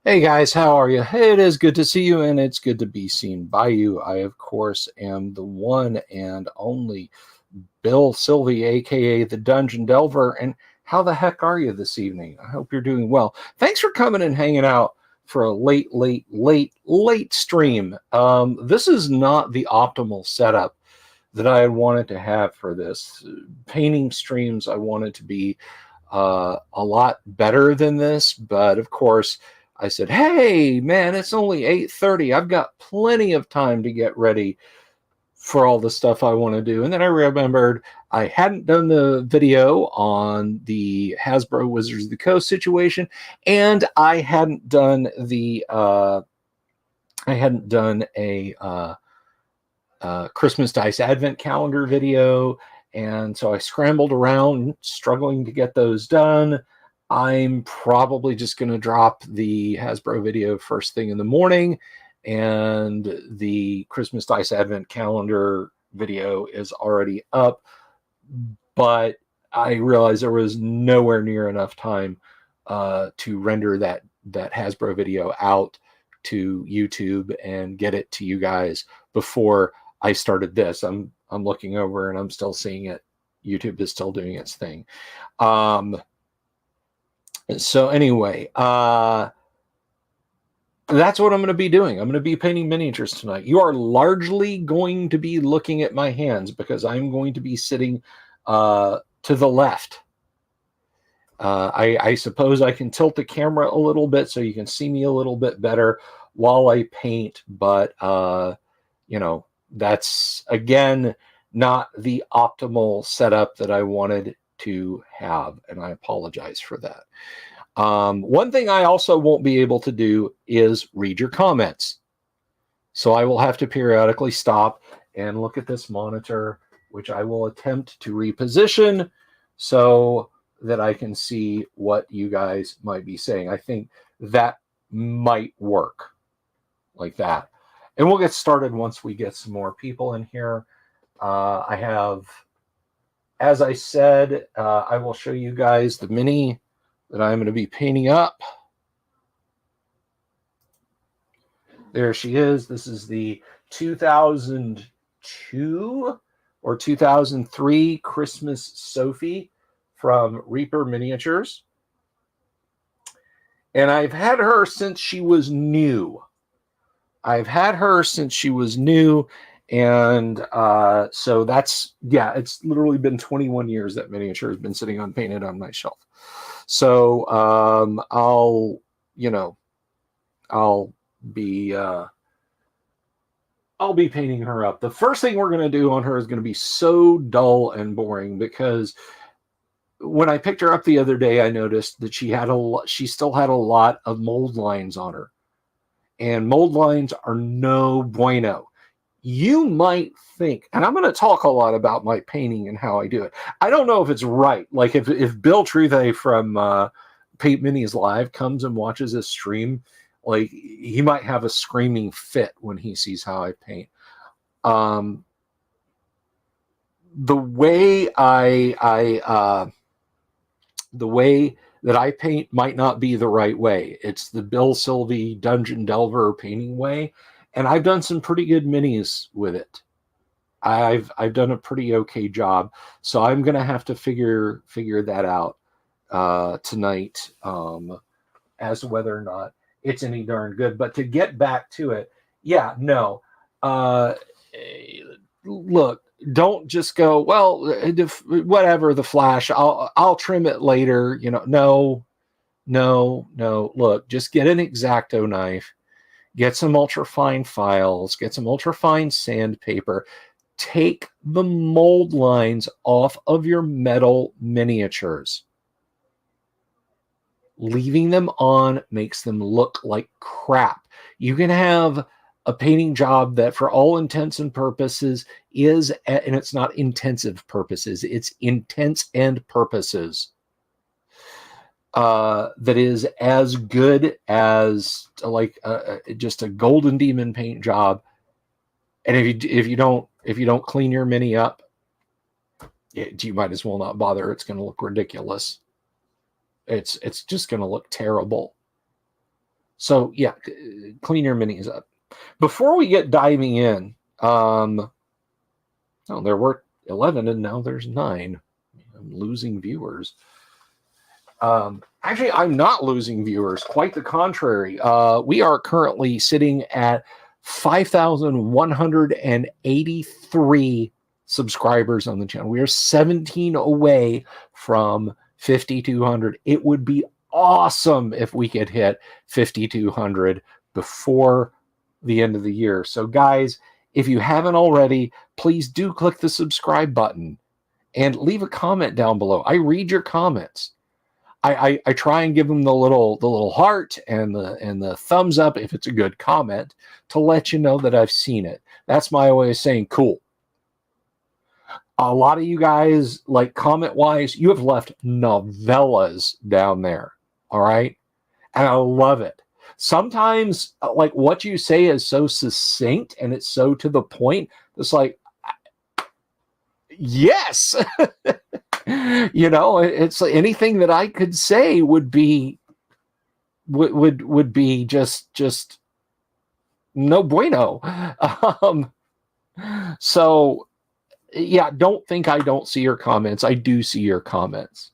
Hey guys, how are you? It is good to see you and it's good to be seen by you. I, of course, am the one and only Bill Sylvie, aka the Dungeon Delver. And how the heck are you this evening? I hope you're doing well. Thanks for coming and hanging out for a late stream. This is not the optimal setup that I had wanted to have for this. Painting streams, I wanted to be a lot better than this, but of course, I said, "Hey, man, it's only 8:30. I've got plenty of time to get ready for all the stuff I want to do." And then I remembered I hadn't done the video on the Hasbro Wizards of the Coast situation, and I hadn't done a Christmas Dice Advent Calendar video. And so I scrambled around, struggling to get those done. I'm probably just going to drop the Hasbro video first thing in the morning, and the Christmas Dice Advent Calendar video is already up. But I realized there was nowhere near enough time to render that Hasbro video out to YouTube and get it to you guys before I started this. I'm looking over and I'm still seeing it. YouTube is still doing its thing. So anyway, that's what I'm going to be doing. I'm going to be painting miniatures tonight. You are largely going to be looking at my hands because I'm going to be sitting to the left. I suppose I can tilt the camera a little bit so you can see me a little bit better while I paint, but that's, again, not the optimal setup that I wanted to have, and I apologize for that. One thing I also won't be able to do is read your comments. So I will have to periodically stop and look at this monitor, which I will attempt to reposition so that I can see what you guys might be saying. I think that might work like that. And we'll get started once we get some more people in here. I have, as I said, I will show you guys the mini that I'm going to be painting up. There she is. This is the 2002 or 2003 Christmas Sophie from Reaper Miniatures. And I've had her since she was new. And so that's, yeah, it's literally been 21 years that miniature has been sitting unpainted on my shelf. So I'll be painting her up. The first thing we're going to do on her is going to be so dull and boring, because when I picked her up the other day, I noticed that she still had a lot of mold lines on her. And mold lines are no bueno. You might think, and I'm going to talk a lot about my painting and how I do it. I don't know if it's right. Like if Bill Truthe from Paint Minis Live comes and watches this stream, like he might have a screaming fit when he sees how I paint. The way that I paint might not be the right way. It's the Bill Sylvie Dungeon Delver painting way. And I've done some pretty good minis with it. I've done a pretty okay job. So I'm going to have to figure that out tonight as to whether or not it's any darn good. But to get back to it, yeah, no. Look, don't just go, well, whatever, the flash, I'll trim it later. No. Look, just get an X-Acto knife. Get some ultrafine files, get some ultrafine sandpaper, take the mold lines off of your metal miniatures. Leaving them on makes them look like crap. You can have a painting job that for all intents and purposes is, and it's not intensive purposes, it's intents and purposes. That is as good as just a Golden Demon paint job. And if you don't clean your mini up, you might as well not bother. It's going to look ridiculous. It's just going to look terrible. So yeah, clean your minis up. Before we get diving in, oh, there were 11 and now there's 9. I'm losing viewers. Actually, I'm not losing viewers. Quite the contrary. We are currently sitting at 5,183 subscribers on the channel. We are 17 away from 5,200. It would be awesome if we could hit 5,200 before the end of the year. So, guys, if you haven't already, please do click the subscribe button and leave a comment down below. I read your comments. I try and give them the little heart and the thumbs up if it's a good comment to let you know that I've seen it. That's my way of saying cool. A lot of you guys, like comment wise, you have left novellas down there. All right. And I love it. Sometimes like what you say is so succinct and it's so to the point. It's like, yes. You know, it's like anything that I could say would be just no bueno. So yeah, don't think I don't see your comments. I do see your comments.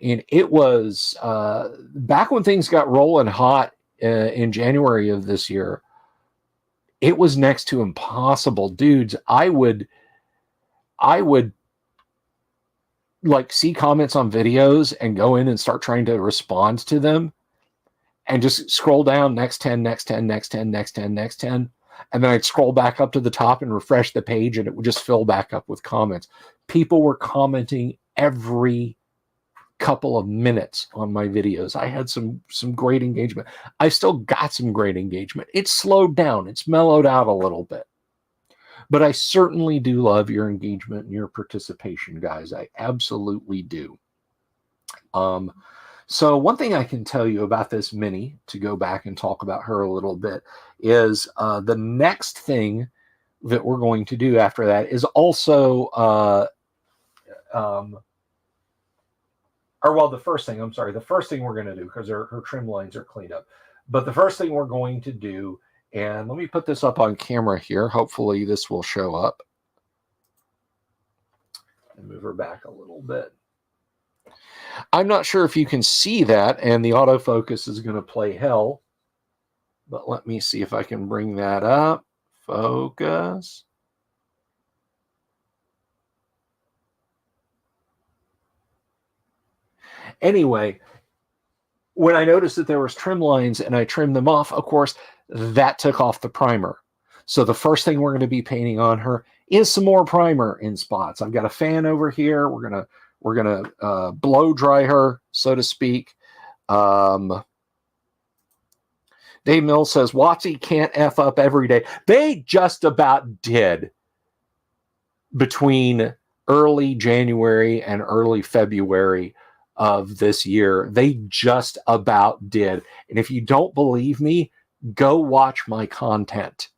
And it was back when things got rolling hot in January of this year. It was next to impossible, dudes. I would like see comments on videos and go in and start trying to respond to them and just scroll down next 10, next 10, next 10, next 10, next 10. And then I'd scroll back up to the top and refresh the page and it would just fill back up with comments. People were commenting every couple of minutes on my videos. I had some great engagement. I still got some great engagement. It's slowed down. It's mellowed out a little bit. But I certainly do love your engagement and your participation, guys. I absolutely do. So one thing I can tell you about this mini, to go back and talk about her a little bit, is the next thing that we're going to do after that is also, the first thing we're going to do, because her trim lines are cleaned up. But the first thing we're going to do, and let me put this up on camera here. Hopefully this will show up. And move her back a little bit. I'm not sure if you can see that, and the autofocus is going to play hell. But let me see if I can bring that up. Focus. Anyway, when I noticed that there was trim lines and I trimmed them off, of course, that took off the primer. So the first thing we're going to be painting on her is some more primer in spots. I've got a fan over here. We're gonna blow dry her, so to speak. Dave Mills says Watsy can't F up every day. They just about did between early January and early February of this year. They just about did. And if you don't believe me, go watch my content.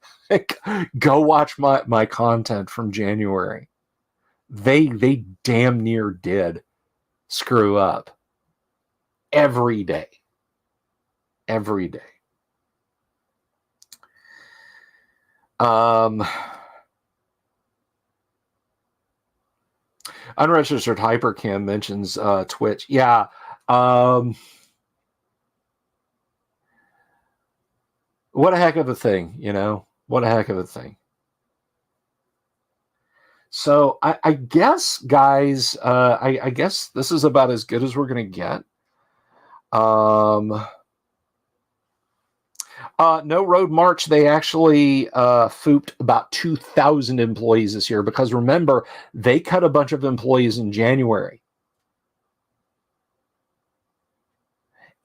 Go watch my content from January. They damn near did screw up every day. Every day. Unregistered Hypercam mentions Twitch. Yeah. What a heck of a thing, you know? What a heck of a thing. So I guess, guys, I guess this is about as good as we're going to get. No Road March, they actually fooped about 2,000 employees this year, because remember, they cut a bunch of employees in January.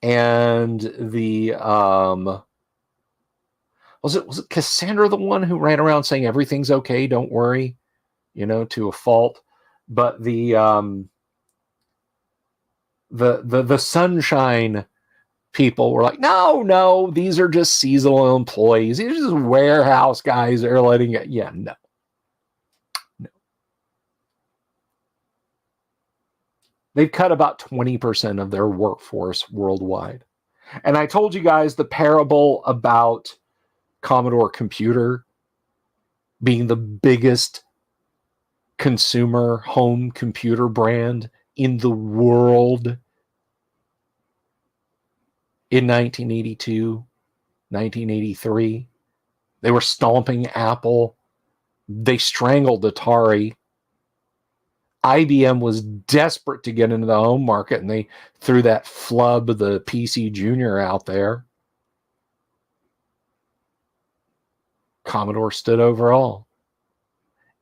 And the was it Cassandra, the one who ran around saying everything's okay, don't worry, you know, to a fault. But the Sunshine people were like, no, these are just seasonal employees. These are just warehouse guys that are letting it. Yeah, no. They've cut about 20% of their workforce worldwide. And I told you guys the parable about Commodore Computer being the biggest consumer home computer brand in the world in 1982, 1983. They were stomping Apple. They strangled Atari. IBM was desperate to get into the home market, and they threw that flub, the PC Junior, out there. Commodore stood over all.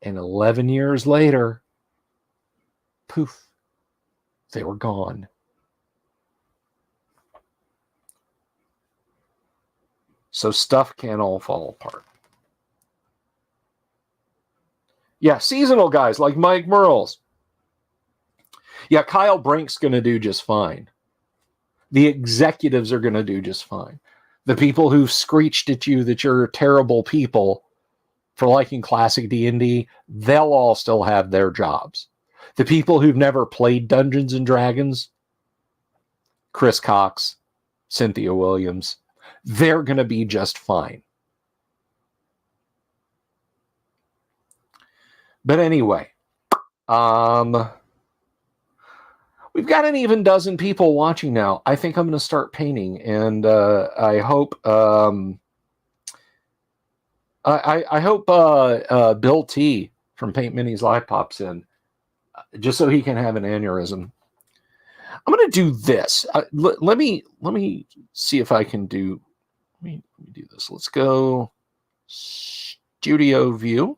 And 11 years later, poof, they were gone. So stuff can't all fall apart. Yeah, seasonal guys like Mike Merles. Yeah, Kyle Brink's going to do just fine. The executives are going to do just fine. The people who've screeched at you that you're terrible people for liking classic D&D, they'll all still have their jobs. The people who've never played Dungeons and Dragons, Chris Cox, Cynthia Williams, they're going to be just fine. But anyway, we've got an even dozen people watching now. I think I'm going to start painting, and I hope I hope Bill T from Paint Minis Live pops in, just so he can have an aneurysm. I'm going to do this. Let me see if I can do. Let me do this. Let's go Studio View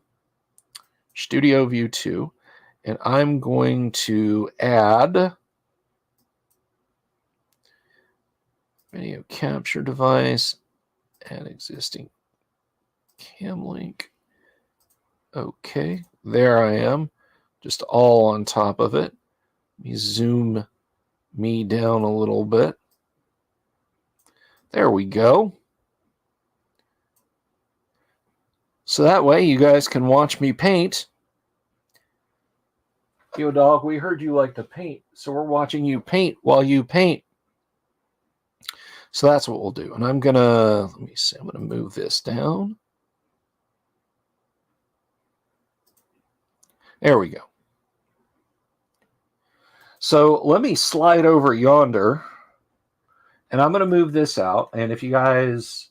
2, and I'm going to add video capture device, add existing cam link. Okay, there I am, just all on top of it. Let me zoom me down a little bit. There we go. So that way you guys can watch me paint. Yo, dog, we heard you like to paint, so we're watching you paint while you paint. So that's what we'll do. And I'm going to, let me see, I'm going to move this down. There we go. So let me slide over yonder, and I'm going to move this out. And if you guys,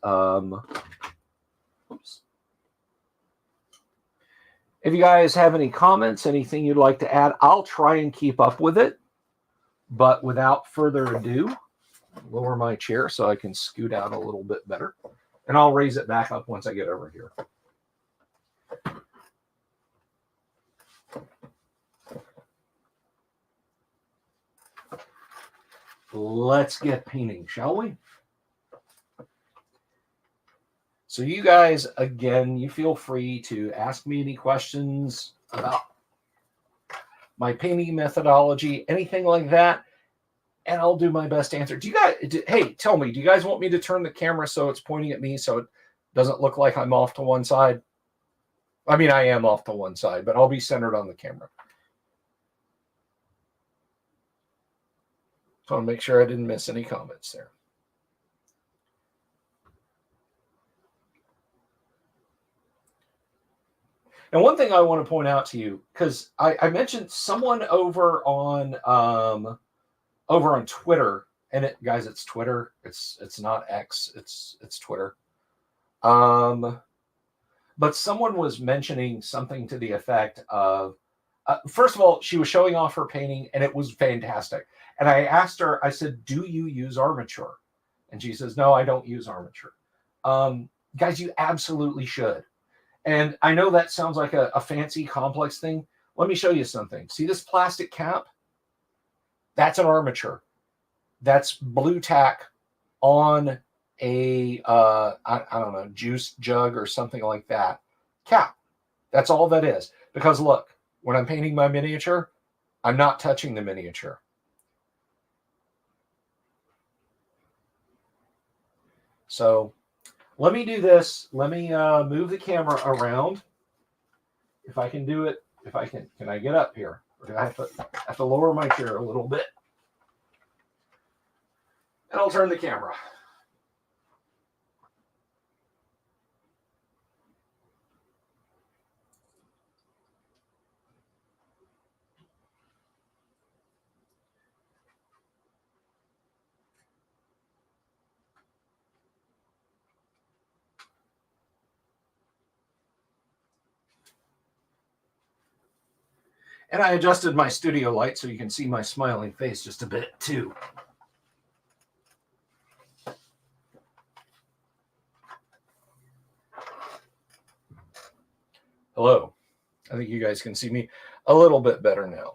if you guys have any comments, anything you'd like to add, I'll try and keep up with it. But without further ado, lower my chair so I can scoot out a little bit better. And I'll raise it back up once I get over here. Let's get painting, shall we? So you guys, again, you feel free to ask me any questions about my painting methodology, anything like that, and I'll do my best to answer. Do you guys, hey, tell me, do you guys want me to turn the camera so it's pointing at me so it doesn't look like I'm off to one side? I mean, I am off to one side, but I'll be centered on the camera. So I want to make sure I didn't miss any comments there. And one thing I want to point out to you, because I mentioned someone over on Twitter, and guys, it's Twitter. It's not X. It's Twitter. But someone was mentioning something to the effect of, first of all, she was showing off her painting, and it was fantastic. And I asked her, I said, "Do you use armature?" And she says, "No, I don't use armature." Guys, you absolutely should. And I know that sounds like a fancy, complex thing. Let me show you something. See this plastic cap? That's an armature. That's blue tack on a, I don't know, juice jug or something like that. Cap. That's all that is. Because look, when I'm painting my miniature, I'm not touching the miniature. So let me do this. Let me move the camera around. If I can do it, if I can I get up here? Or do I have to lower my chair a little bit? And I'll turn the camera. And I adjusted my studio light so you can see my smiling face just a bit too. Hello. I think you guys can see me a little bit better now.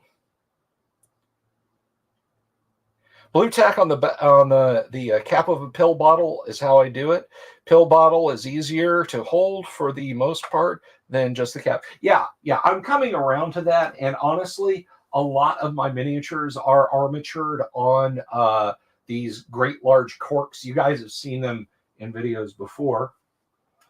Blue tack on the cap of a pill bottle is how I do it. Pill bottle is easier to hold for the most part than just the cap. Yeah, I'm coming around to that. And honestly, a lot of my miniatures are armatured on these great large corks. You guys have seen them in videos before.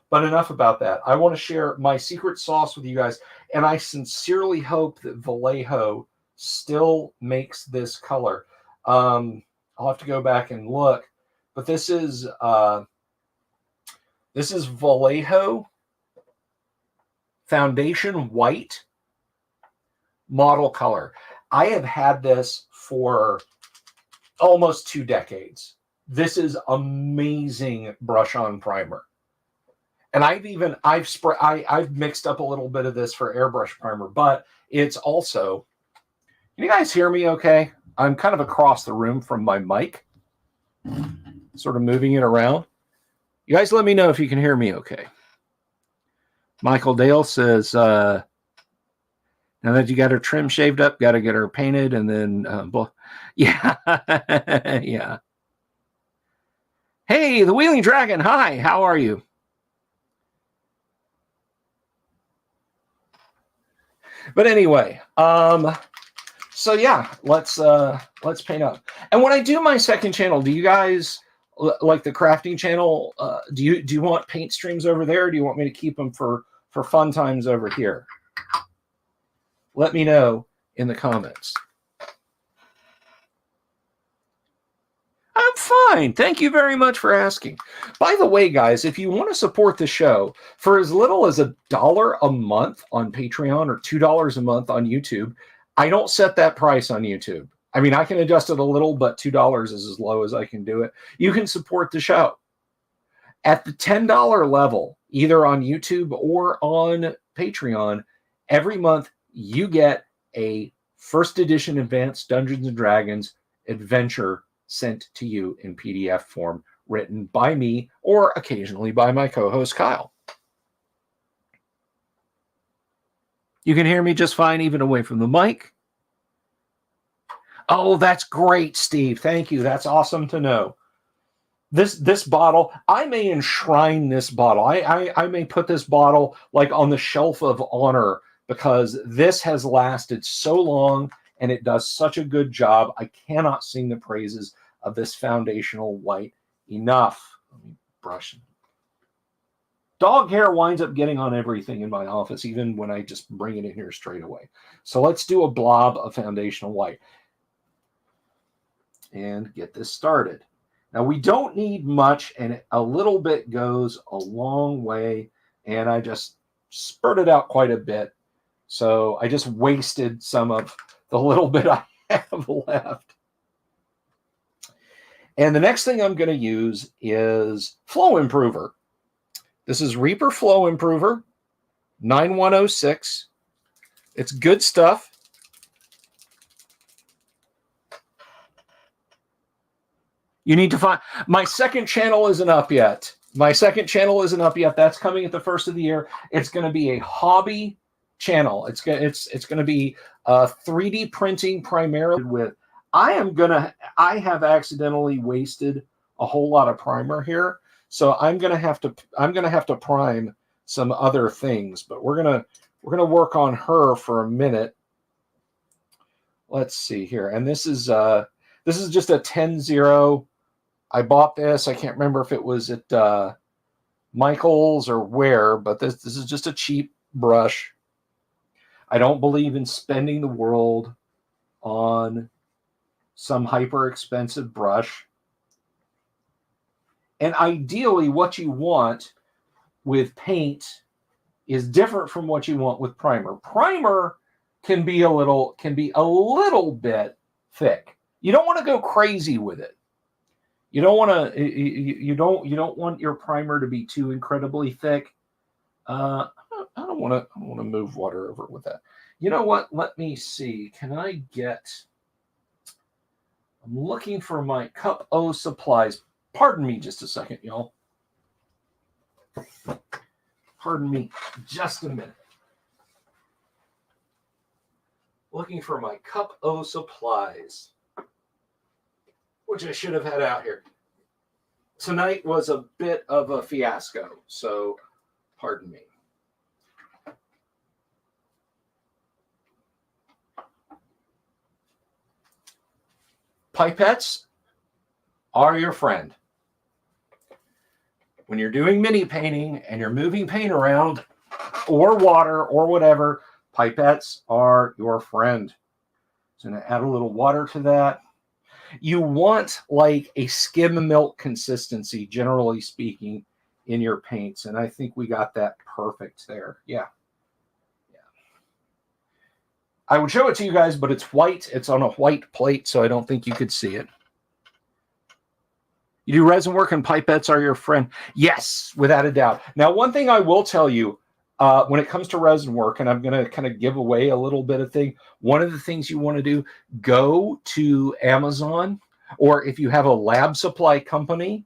But enough about that. I want to share my secret sauce with you guys. And I sincerely hope that Vallejo still makes this color. I'll have to go back and look, but this is Vallejo Foundation White model color. I have had this for almost 2 decades. This is amazing brush on primer. And I've mixed up a little bit of this for airbrush primer, but it's also, can you guys hear me okay? I'm kind of across the room from my mic, sort of moving it around. You guys let me know if you can hear me okay. Michael Dale says, now that you got her trim shaved up, got to get her painted, and then, yeah, yeah. Hey, the Wheeling Dragon, hi, how are you? But anyway, so yeah, let's paint up. And when I do my second channel, do you guys like the crafting channel? Do you want paint streams over there? Or do you want me to keep them for fun times over here? Let me know in the comments. I'm fine. Thank you very much for asking. By the way, guys, if you want to support the show for as little as $1 a month on Patreon or $2 a month on YouTube, I don't set that price on YouTube. I mean, I can adjust it a little, but $2 is as low as I can do it. You can support the show. At the $10 level, either on YouTube or on Patreon, every month you get a first edition Advanced Dungeons & Dragons adventure sent to you in PDF form, written by me or occasionally by my co-host Kyle. You can hear me just fine even away from the mic. Oh, that's great, Steve. Thank you. That's awesome to know. This bottle, I may enshrine this bottle. I may put this bottle like on the shelf of honor because this has lasted so long and it does such a good job. I cannot sing the praises of this foundational white enough. Let me brush. Dog hair winds up getting on everything in my office, even when I just bring it in here straight away. So let's do a blob of foundational white and get this started. Now, we don't need much, and a little bit goes a long way, and I just spurted out quite a bit. So I just wasted some of the little bit I have left. And the next thing I'm going to use is Flow Improver. This is Reaper Flow Improver, 9106. It's good stuff. You need to find, my second channel isn't up yet. That's coming at the first of the year. It's going to be a hobby channel. It's going to be 3D printing primarily with. I have accidentally wasted a whole lot of primer here, so I'm gonna have to prime some other things. But we're gonna work on her for a minute. Let's see here, and this is just a 10-0. I bought this. I can't remember if it was at Michael's or where, but this is just a cheap brush. I don't believe in spending the world on some hyper expensive brush. And ideally, what you want with paint is different from what you want with primer. Primer can be a little bit thick. You don't want to go crazy with it. You don't want to. You don't want your primer to be too incredibly thick. I don't want to move water over with that. You know what? Let me see. Can I get? I'm looking for my Cup O supplies. Pardon me just a second, y'all. Pardon me just a minute. Looking for my Cup O supplies, which I should have had out here. Tonight was a bit of a fiasco, so pardon me. Pipettes are your friend. When you're doing mini painting and you're moving paint around or water or whatever, pipettes are your friend. So I'm going to add a little water to that. You want like a skim milk consistency, generally speaking, in your paints. And I think we got that perfect there. Yeah. I would show it to you guys, but it's white. It's on a white plate, so I don't think you could see it. You do resin work and pipettes are your friend. Yes, without a doubt. Now, one thing I will tell you when it comes to resin work, and I'm going to kind of give away a little bit of thing. One of the things you want to do, go to Amazon, or if you have a lab supply company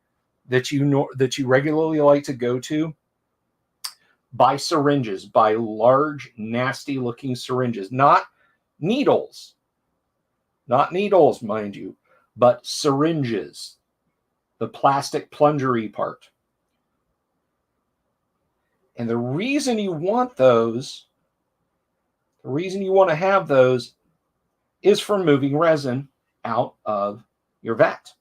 that you regularly like to go to, buy syringes, buy large, nasty looking syringes, not needles, mind you, but syringes. The plastic plungery part. And the reason you want those, the reason you want to have those is for moving resin out of your vat.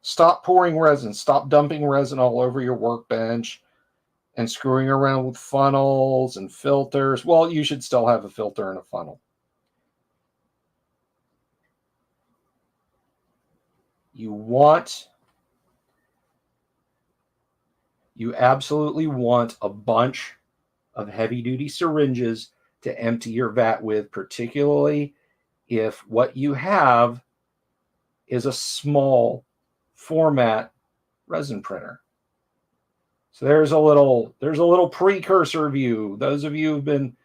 Stop pouring resin. Stop dumping resin all over your workbench and screwing around with funnels and filters. Well, you should still have a filter and a funnel. You absolutely want a bunch of heavy-duty syringes to empty your vat with, particularly if what you have is a small format resin printer. So there's a little precursor view. Those of you who've been,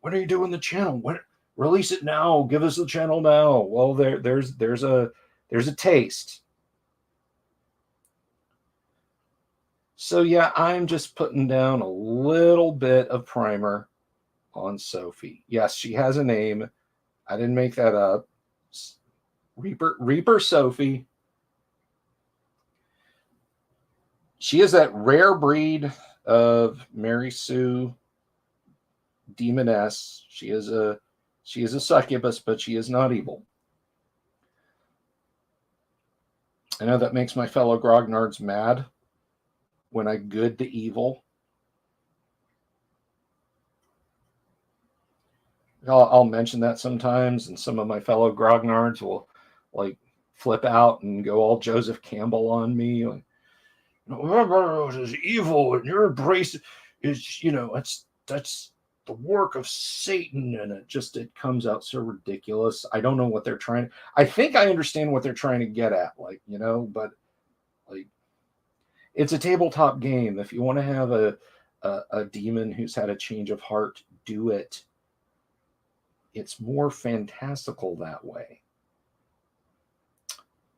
when are you doing the channel? When, release it now. Give us the channel now. Well, there's a taste. So yeah, I'm just putting down a little bit of primer on Sophie. Yes, she has a name. I didn't make that up. Reaper Sophie. She is that rare breed of Mary Sue demoness. She is a succubus, but she is not evil. I know that makes my fellow grognards mad when I good the evil. I'll mention that sometimes, and some of my fellow grognards will like flip out and go all Joseph Campbell on me. Like, is evil, and your embrace is, that's the work of Satan, and it comes out so ridiculous. I don't know what they're trying. I think I understand what they're trying to get at, but like, it's a tabletop game. If you want to have a demon who's had a change of heart, do it. It's more fantastical that way.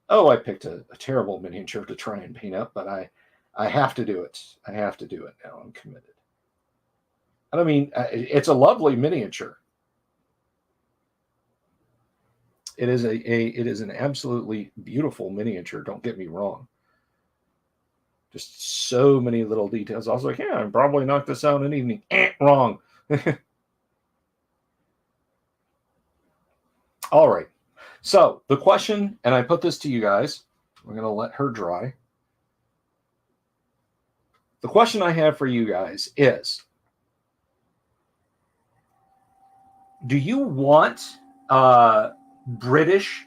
Oh, I picked a terrible miniature to try and paint up, but I have to do it. I have to do it now. I'm committed. I mean, it's a lovely miniature. It is an absolutely beautiful miniature. Don't get me wrong. Just so many little details. I was like, yeah, I'd probably knock this out in an evening. Wrong. All right. So the question, and I put this to you guys, we're going to let her dry. The question I have for you guys is, do you want British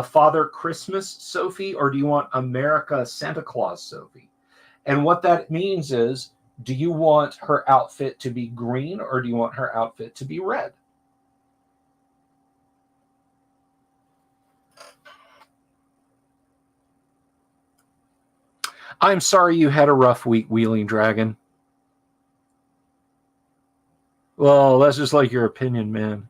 Father Christmas Sophie, or do you want America Santa Claus Sophie? And what that means is, do you want her outfit to be green or do you want her outfit to be red? I'm sorry you had a rough week, Wheeling Dragon. Well, that's just like your opinion, man.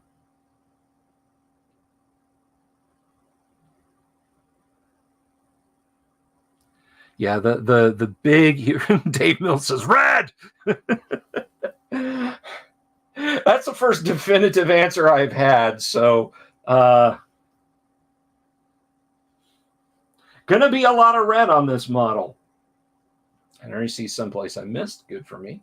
Yeah, the big Dave Mills says red. That's the first definitive answer I've had. So gonna be a lot of red on this model. And I already see someplace I missed. Good for me.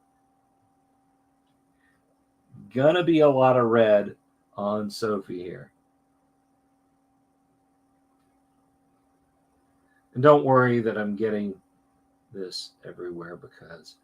Gonna be a lot of red on Sophie here. And don't worry that I'm getting this everywhere because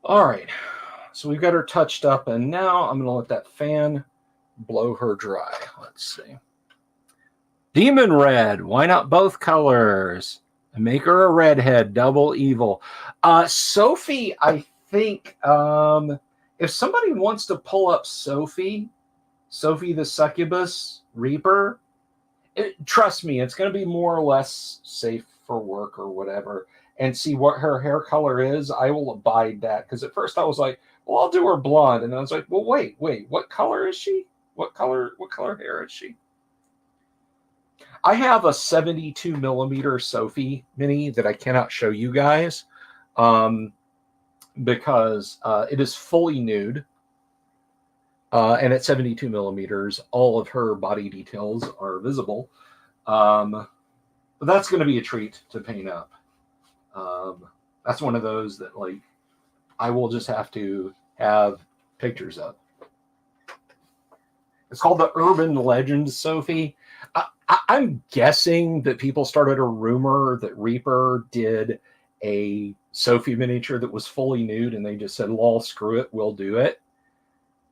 all right. So we've got her touched up, and now I'm going to let that fan blow her dry. Let's see. Demon Red. Why not both colors? And make her a redhead. Double evil. Sophie, I think if somebody wants to pull up Sophie the Succubus Reaper, trust me, it's going to be more or less safe for work or whatever. And see what her hair color is. I will abide that. Because at first I was like, well, I'll do her blonde. And I was like, well, wait, what color is she? What color hair is she? I have a 72 millimeter Sophie mini that I cannot show you guys because it is fully nude. And at 72 millimeters, all of her body details are visible. But that's going to be a treat to paint up. That's one of those that, like, I will just have to have pictures of. It's called the Urban Legend Sophie. I'm guessing that people started a rumor that Reaper did a Sophie miniature that was fully nude, and they just said, lol, screw it, we'll do it.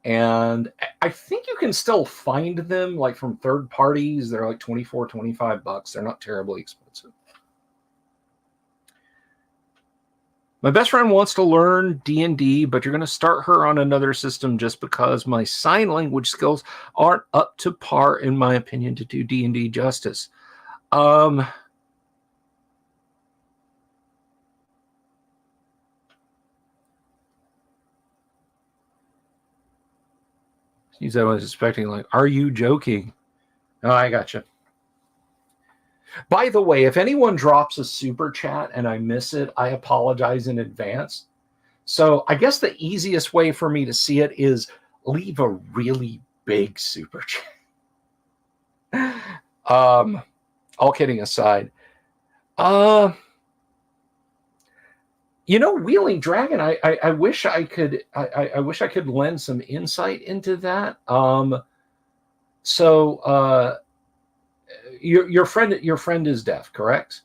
And I think you can still find them, like, from third parties. They're like $24, $25. They're not terribly expensive. My best friend wants to learn D&D, but you're going to start her on another system just because my sign language skills aren't up to par, in my opinion, to do D&D justice. He's always expecting, like, are you joking? Oh, I gotcha. By the way, if anyone drops a super chat and I miss it, I apologize in advance. So I guess the easiest way for me to see it is leave a really big super chat. All kidding aside. Wheeling Dragon, I wish I could I wish I could lend some insight into that. Your friend is deaf, correct?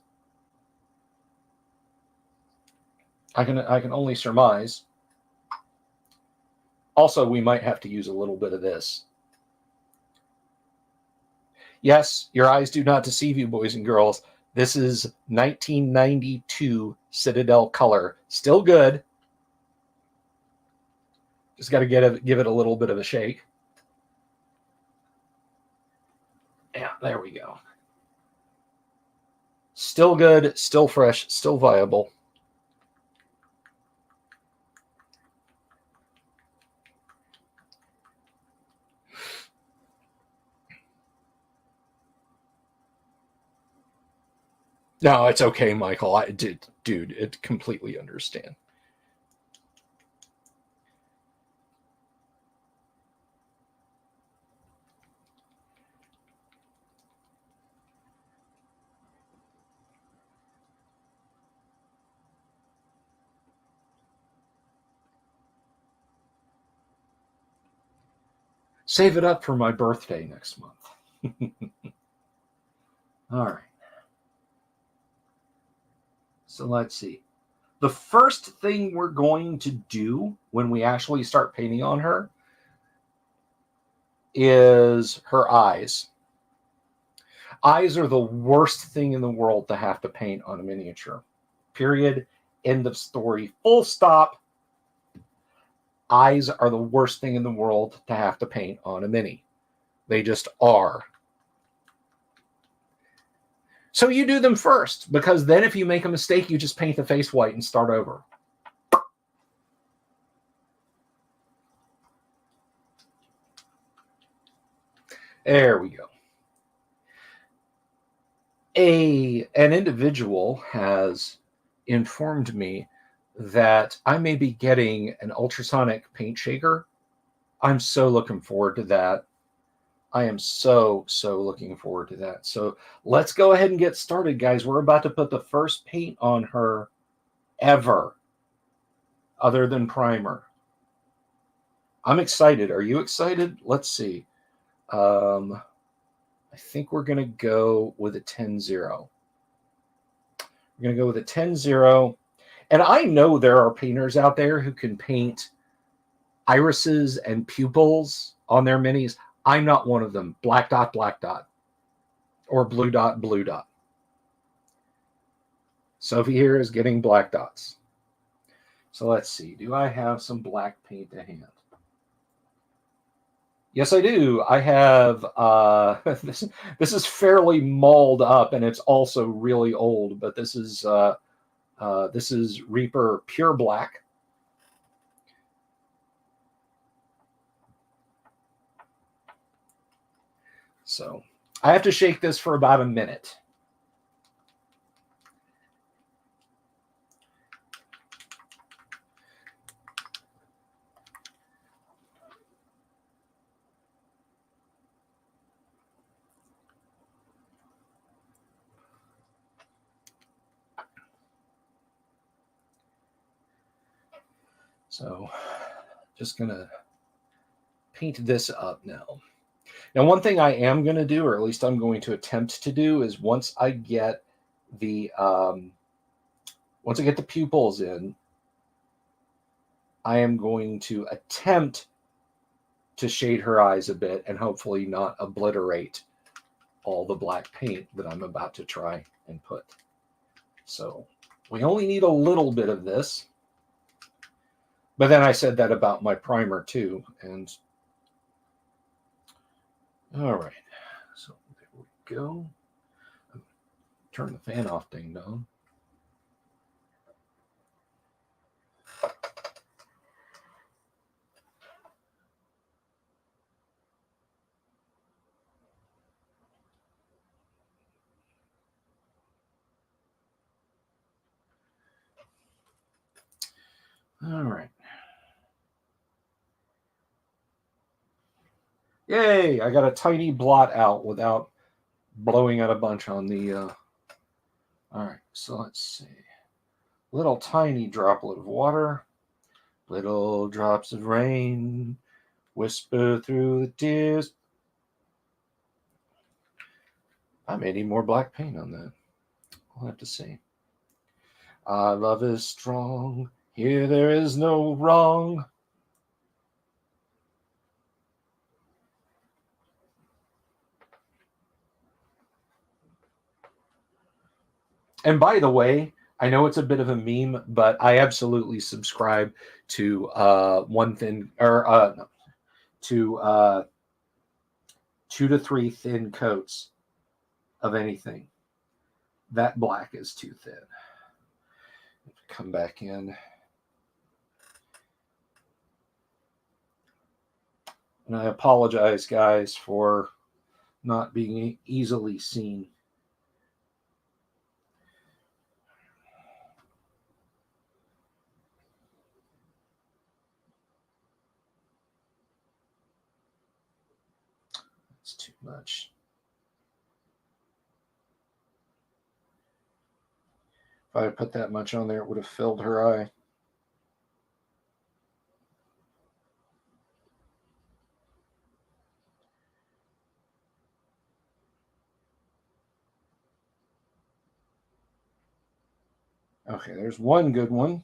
I can only surmise. Also, we might have to use a little bit of this. Yes, your eyes do not deceive you, boys and girls. This is 1992 Citadel color. Still good. Just got to give it a little bit of a shake. Yeah, there we go. Still good, still fresh, still viable. No, it's okay, Michael. I did, dude. It completely understand. Save it up for my birthday next month. All right. So let's see. The first thing we're going to do when we actually start painting on her is her eyes. Eyes are the worst thing in the world to have to paint on a miniature. Period. End of story. Full stop. Eyes are the worst thing in the world to have to paint on a mini. They just are. So you do them first, because then if you make a mistake, you just paint the face white and start over. There we go. An individual has informed me that I may be getting an ultrasonic paint shaker. I'm so looking forward to that. I am so looking forward to that. So let's go ahead and get started, guys. We're about to put the first paint on her ever, other than primer. I'm excited. Are you excited? Let's see. I think we're going to go with a 10-0. We're going to go with a 10-0. And I know there are painters out there who can paint irises and pupils on their minis. I'm not one of them. Black dot, or blue dot, blue dot. Sophie here is getting black dots. So let's see. Do I have some black paint to hand? Yes, I do. I have this is fairly mauled up, and it's also really old. But this is Reaper Pure Black. So I have to shake this for about a minute. So just gonna paint this up now. Now, one thing I am going to do, or at least I'm going to attempt to do, is once I get the pupils in, I am going to attempt to shade her eyes a bit and hopefully not obliterate all the black paint that I'm about to try and put. So we only need a little bit of this. But then I said that about my primer too. And all right. So there we go. Turn the fan off, ding dong. All right. Yay, I got a tiny blot out without blowing out a bunch on the... All right, so let's see. Little tiny droplet of water, little drops of rain, whisper through the tears. I may need more black paint on that. We'll have to see. Our love is strong. Here there is no wrong. And by the way, I know it's a bit of a meme, but I absolutely subscribe to to 2 to 3 thin coats of anything. That black is too thin. Come back in. And I apologize, guys, for not being easily seen. much. If I had put that much on there, it would have filled her eye. Okay, there's one good one.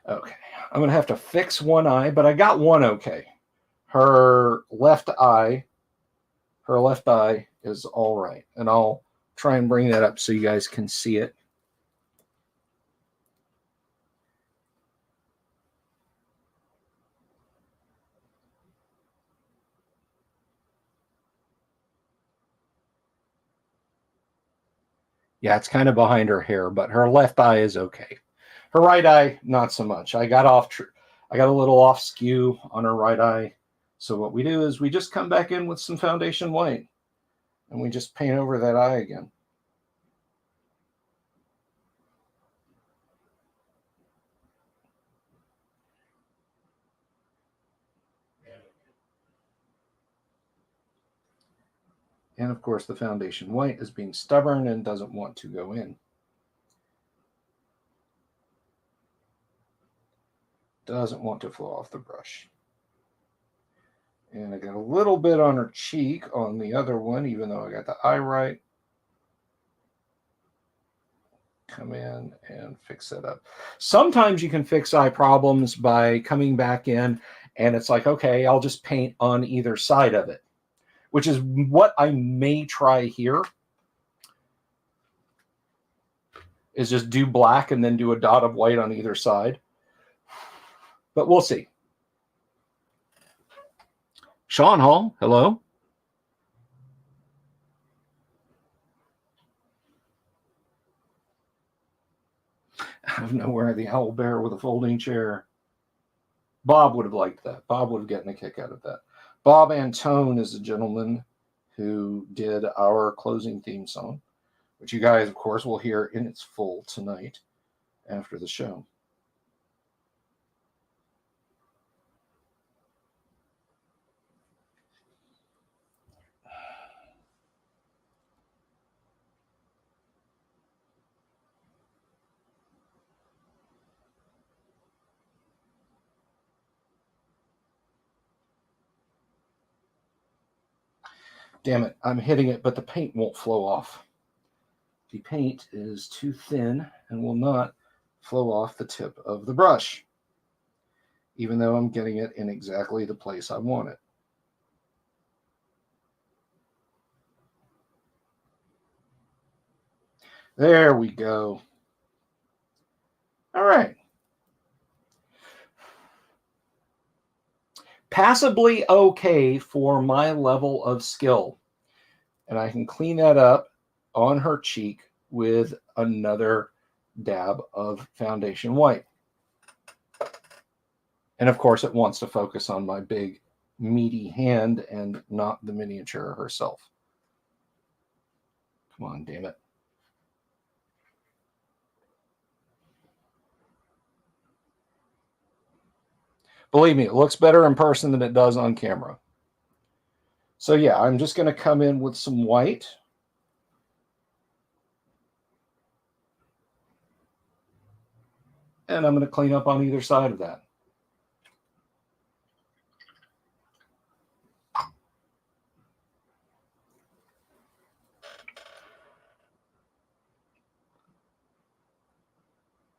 Okay, I'm going to have to fix one eye, but I got one okay. Her left eye is all right. And I'll try and bring that up so you guys can see it. Yeah, it's kind of behind her hair, but her left eye is okay. Her right eye, not so much. I got a little off skew on her right eye. So what we do is we just come back in with some foundation white and we just paint over that eye again. And of course, the foundation white is being stubborn and doesn't want to go in. Doesn't want to flow off the brush. And I got a little bit on her cheek on the other one, even though I got the eye right. Come in and fix that up. Sometimes you can fix eye problems by coming back in and it's like, okay, I'll just paint on either side of it, which is what I may try here, is just do black and then do a dot of white on either side. But we'll see. Sean Hall, hello. Out of nowhere, the owl bear with a folding chair. Bob would have liked that. Bob would have gotten a kick out of that. Bob Antone is a gentleman who did our closing theme song, which you guys, of course, will hear in its full tonight after the show. Damn it, I'm hitting it, but the paint won't flow off. The paint is too thin and will not flow off the tip of the brush, even though I'm getting it in exactly the place I want it. There we go. All right. Passably okay for my level of skill. And I can clean that up on her cheek with another dab of foundation white. And of course, it wants to focus on my big, meaty hand and not the miniature herself. Come on, damn it. Believe me, it looks better in person than it does on camera. So yeah, I'm just going to come in with some white. And I'm going to clean up on either side of that.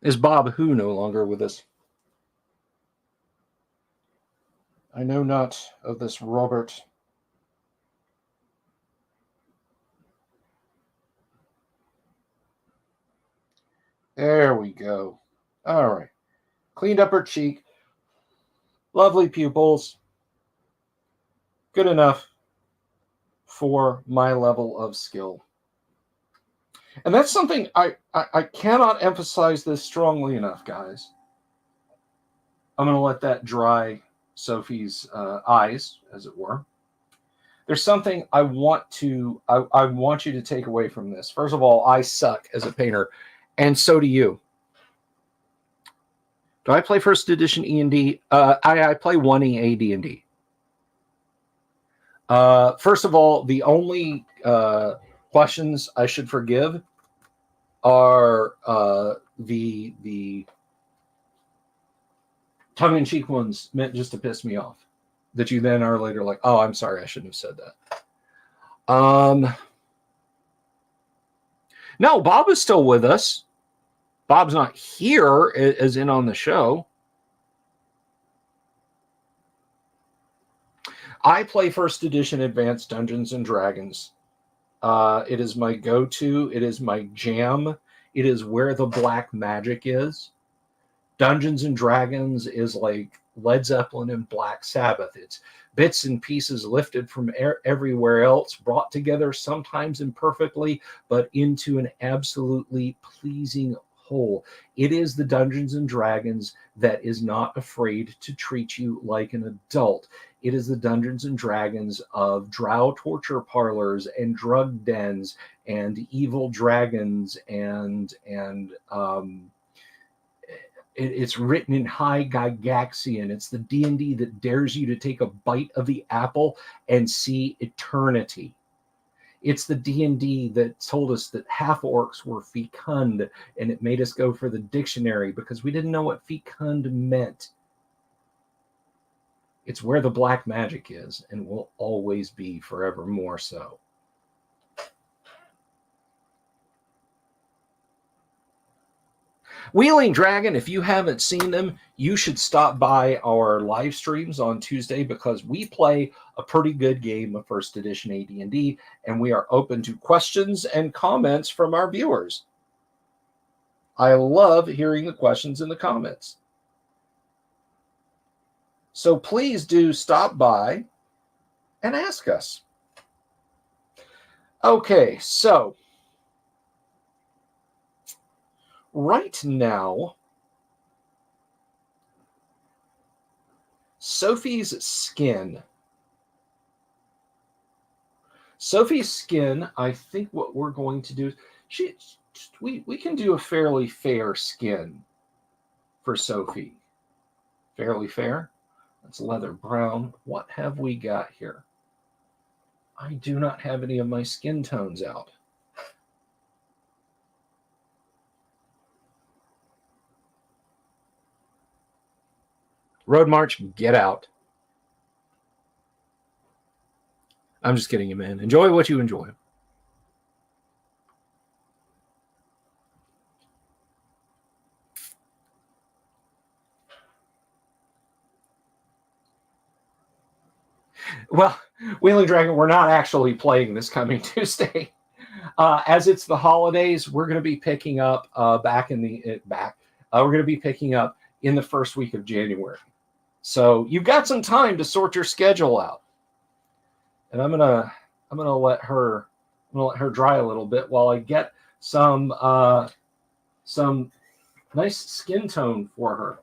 Is Bob Who no longer with us? I know not of this Robert. There we go. All right. Cleaned up her cheek. Lovely pupils. Good enough for my level of skill. And that's something I cannot emphasize this strongly enough, guys. I'm going to let that dry Sophie's eyes, as it were. there's something I want you to take away from this. First of all, I suck as a painter, and so do you. Do I play first edition E&D? I play 1E AD&D. First of all, the only questions I should forgive are the tongue-in-cheek ones meant just to piss me off. That you then are later like, oh, I'm sorry, I shouldn't have said that. No, Bob is still with us. Bob's not here as in on the show. I play first edition Advanced Dungeons and Dragons. It is my go-to. It is my jam. It is where the black magic is. Dungeons and Dragons is like Led Zeppelin and Black Sabbath. It's bits and pieces lifted from everywhere else, brought together sometimes imperfectly, but into an absolutely pleasing whole. It is the Dungeons and Dragons that is not afraid to treat you like an adult. It is the Dungeons and Dragons of drow torture parlors and drug dens and evil dragons and it's written in high Gygaxian. It's the D&D that dares you to take a bite of the apple and see eternity. It's the D&D that told us that half-orcs were fecund, and it made us go for the dictionary because we didn't know what fecund meant. It's where the black magic is and will always be forevermore so. Wheeling Dragon, if you haven't seen them, you should stop by our live streams on Tuesday because we play a pretty good game of first edition AD&D, and we are open to questions and comments from our viewers. I love hearing the questions in the comments. So please do stop by and ask us. Okay, so right now, Sophie's skin. Sophie's skin, I think what we're going to do, we can do a fairly fair skin for Sophie. Fairly fair. That's leather brown. What have we got here? I do not have any of my skin tones out. Road March, get out. I'm just kidding you, man. Enjoy what you enjoy. Well, Wheeling Dragon, we're not actually playing this coming Tuesday. As it's the holidays, we're going to be picking up we're going to be picking up in the first week of January. So you've got some time to sort your schedule out. And I'm gonna let her dry a little bit while I get some nice skin tone for her.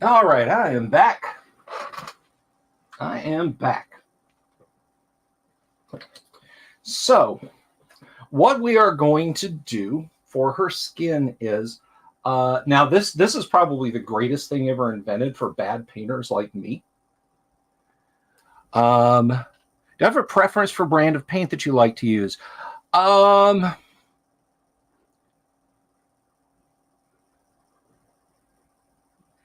All right, I am back. So, what we are going to do for her skin is, now this is probably the greatest thing ever invented for bad painters like me. Do you have a preference for brand of paint that you like to use?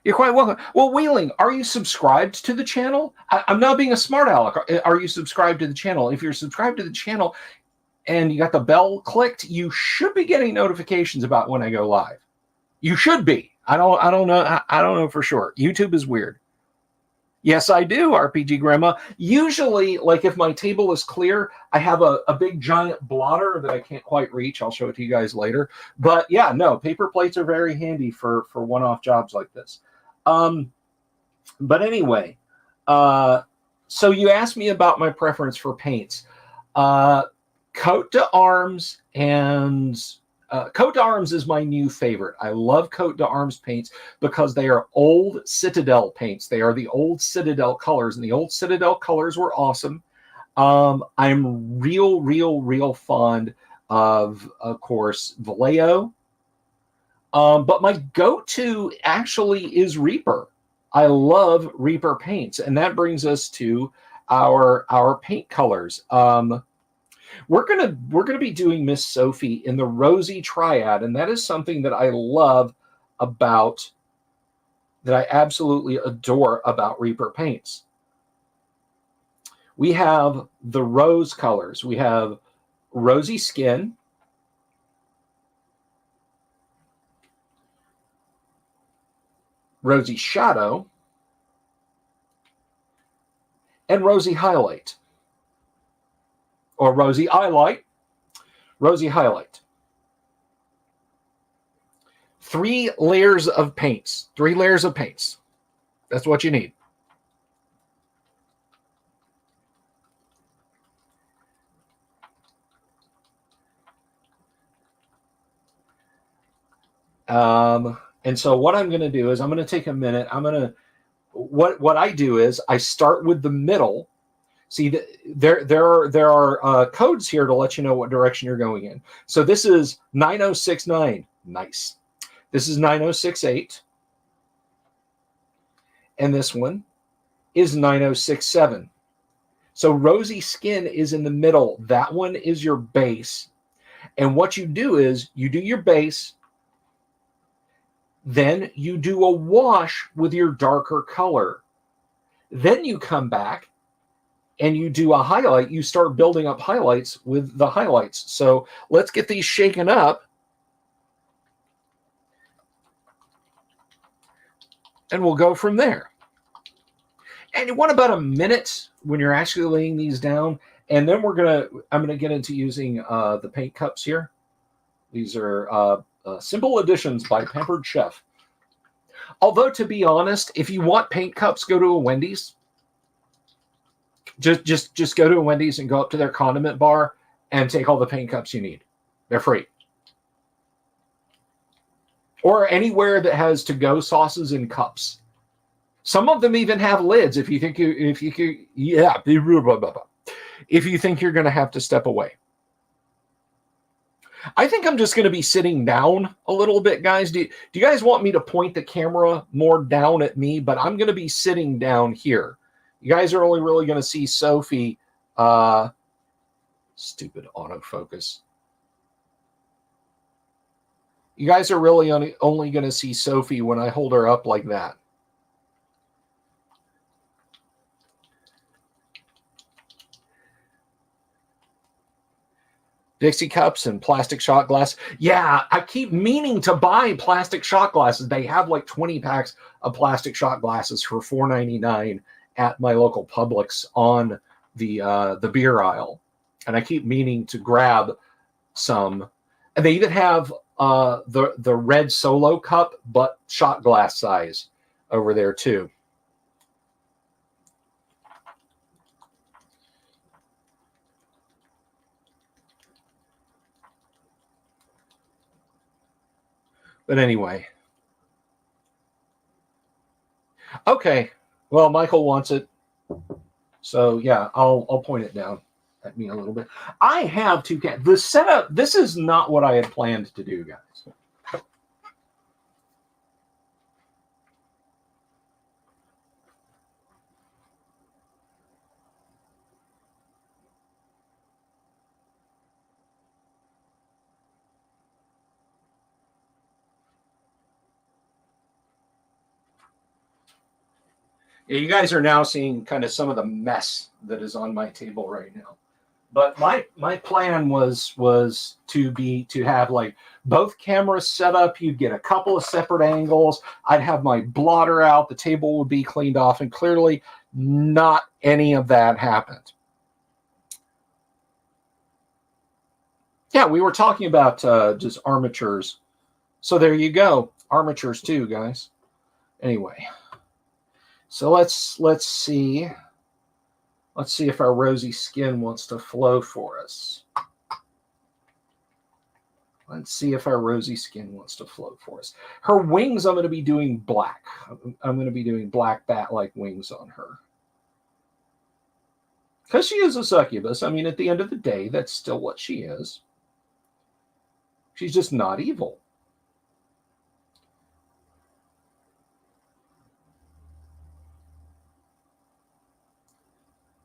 You're quite welcome. Well, Wheeling, are you subscribed to the channel? I'm not being a smart aleck. Are you subscribed to the channel? If you're subscribed to the channel and you got the bell clicked, you should be getting notifications about when I go live. You should be. I don't know. I don't know for sure. YouTube is weird. Yes, I do, RPG Grandma. Usually, like if my table is clear, I have a big giant blotter that I can't quite reach. I'll show it to you guys later. But yeah, no, paper plates are very handy for one-off jobs like this. But anyway, so you asked me about my preference for paints. Coat d'Arms and Coat d'Arms is my new favorite. I love Coat d'Arms paints because they are old Citadel paints. They are the old Citadel colors, and the old Citadel colors were awesome. I'm real fond of course, Vallejo. But my go-to actually is Reaper. I love Reaper paints, and that brings us to our paint colors. We're gonna be doing Miss Sophie in the Rosy Triad, and that is something that I love about, that I absolutely adore about Reaper paints. We have the rose colors. We have Rosy Skin, Rosy Shadow, and Rosy Highlight, or Rosy Highlight, Rosy Highlight. 3 layers of paints. 3 layers of paints. That's what you need. And so what I'm going to do is I'm going to take a minute. What I do is I start with the middle. See, there are codes here to let you know what direction you're going in. So this is 9069. Nice. This is 9068. And this one is 9067. So Rosy Skin is in the middle. That one is your base. And what you do is you do your base, then you do a wash with your darker color. Then you come back and you do a highlight. You start building up highlights with the highlights. So let's get these shaken up. And we'll go from there. And you want about a minute when you're actually laying these down. And then I'm gonna get into using the paint cups here. These are simple additions by Pampered Chef. Although, to be honest, if you want paint cups, go to a Wendy's. Just go to a Wendy's and go up to their condiment bar and take all the paint cups you need. They're free. Or anywhere that has to-go sauces in cups. Some of them even have lids. If you think if you think you're going to have to step away. I think I'm just going to be sitting down a little bit, guys. Do you guys want me to point the camera more down at me? But I'm going to be sitting down here. You guys are only really going to see Sophie. Stupid autofocus. You guys are really only going to see Sophie when I hold her up like that. Dixie cups and plastic shot glass. Yeah, I keep meaning to buy plastic shot glasses. They have like 20 packs of plastic shot glasses for $4.99 at my local Publix on the beer aisle, and I keep meaning to grab some. And they even have the red Solo cup, but shot glass size over there too. But anyway. Okay. Well, Michael wants it. So yeah, I'll point it down at me a little bit. I have 2 cats. The setup, this is not what I had planned to do, guys. Yeah, you guys are now seeing kind of some of the mess that is on my table right now. But my plan was to have like both cameras set up. You'd get a couple of separate angles. I'd have my blotter out. The table would be cleaned off, and clearly not any of that happened. Yeah, we were talking about just armatures. So there you go, armatures too, guys. Anyway, so let's see. Let's see if our rosy skin wants to flow for us. Let's see if our rosy skin wants to flow for us. Her wings, I'm going to be doing black. I'm going to be doing black bat-like wings on her. Because she is a succubus. I mean, at the end of the day, that's still what she is. She's just not evil.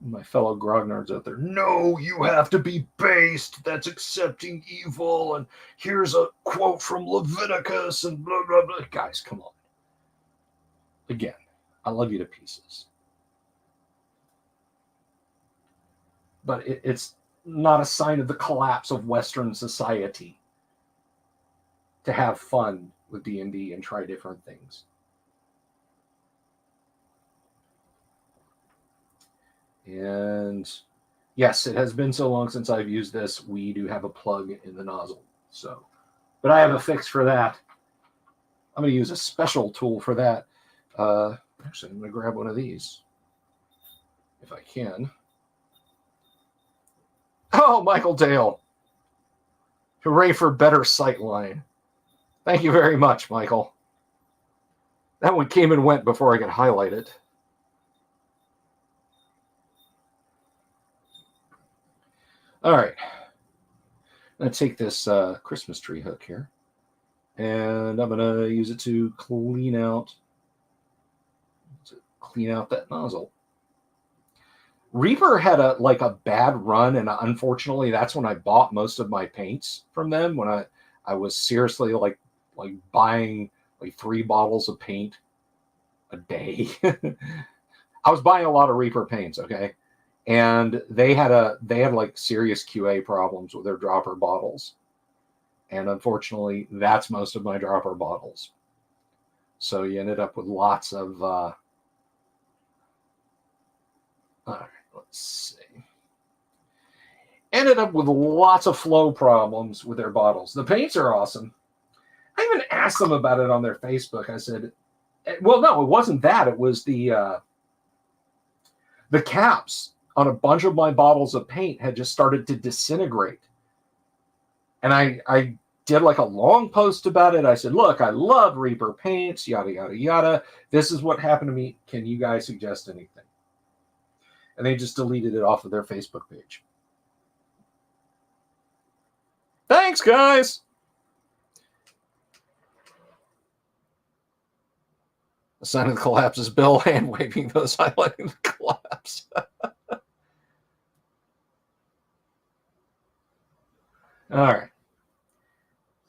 My fellow grognards out there, no, you have to be based. That's accepting evil. And here's a quote from Leviticus and blah, blah, blah. Guys, come on. Again, I love you to pieces. But it's not a sign of the collapse of Western society to have fun with D&D and try different things. And yes, it has been so long since I've used this. We do have a plug in the nozzle. So, but I have a fix for that. I'm going to use a special tool for that. Actually, I'm going to grab one of these if I can. Oh, Michael Dale. Hooray for better sightline. Thank you very much, Michael. That one came and went before I could highlight it. All right. I'm going to take this Christmas tree hook here, and I'm going to use it to clean out that nozzle. Reaper had a bad run, and unfortunately, that's when I bought most of my paints from them. When I was seriously like buying like 3 bottles of paint a day. I was buying a lot of Reaper paints, okay? And they had like serious QA problems with their dropper bottles. And unfortunately, that's most of my dropper bottles. So you ended up with lots of all right, let's see. Ended up with lots of flow problems with their bottles. The paints are awesome. I even asked them about it on their Facebook. I said, well, no, it wasn't that. It was the caps on a bunch of my bottles of paint had just started to disintegrate. And I did like a long post about it. I said, look, I love Reaper paints, yada, yada, yada. This is what happened to me. Can you guys suggest anything? And they just deleted it off of their Facebook page. Thanks, guys. The sign of the collapse is Bill hand waving those highlighting the collapse. All right.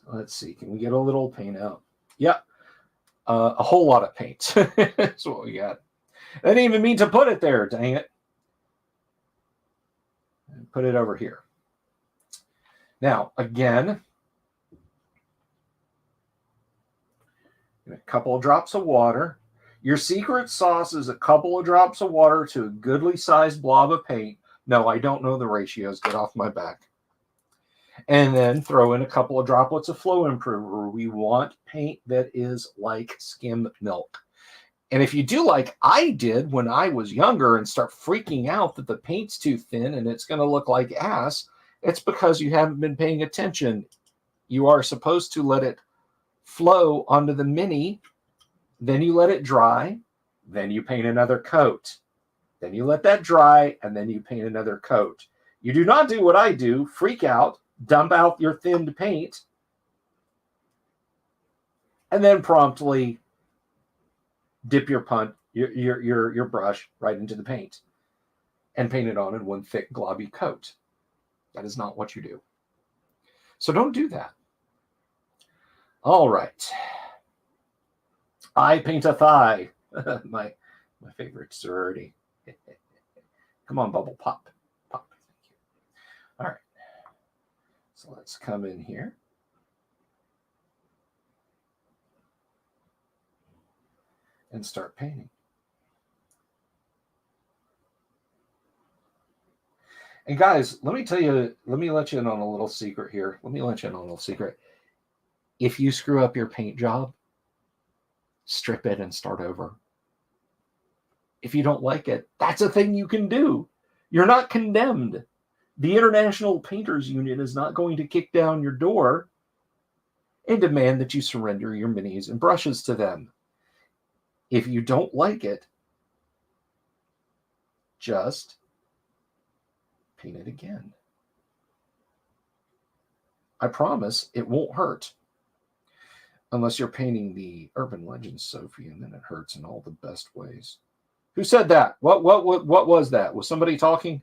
Let's see. Can we get a little paint out? Yep. A whole lot of paint. That's what we got. I didn't even mean to put it there. Dang it. Put it over here. Now, again, a couple of drops of water. Your secret sauce is a couple of drops of water to a goodly sized blob of paint. No, I don't know the ratios. Get off my back. And then throw in a couple of droplets of flow improver. We want paint that is like skim milk. And if you do like I did when I was younger and start freaking out that the paint's too thin and it's going to look like ass, it's because you haven't been paying attention. You are supposed to let it flow onto the mini, then you let it dry, then you paint another coat. Then you let that dry, and then you paint another coat. You do not do what I do, freak out, dump out your thinned paint, and then promptly dip your brush right into the paint and paint it on in one thick globby coat. That is not what you do. So don't do that. All right. I paint a thigh. My favorite sorority. Come on, bubble, pop. Pop. Thank you. All right. So let's come in here. And start painting. And guys, let me let you in on a little secret here. If you screw up your paint job, strip it and start over. If you don't like it, that's a thing you can do. You're not condemned. The International Painters Union is not going to kick down your door and demand that you surrender your minis and brushes to them. If you don't like it, just paint it again. I promise it won't hurt. Unless you're painting the Urban Legends Sophie, and then it hurts in all the best ways. Who said that? What was that? Was somebody talking?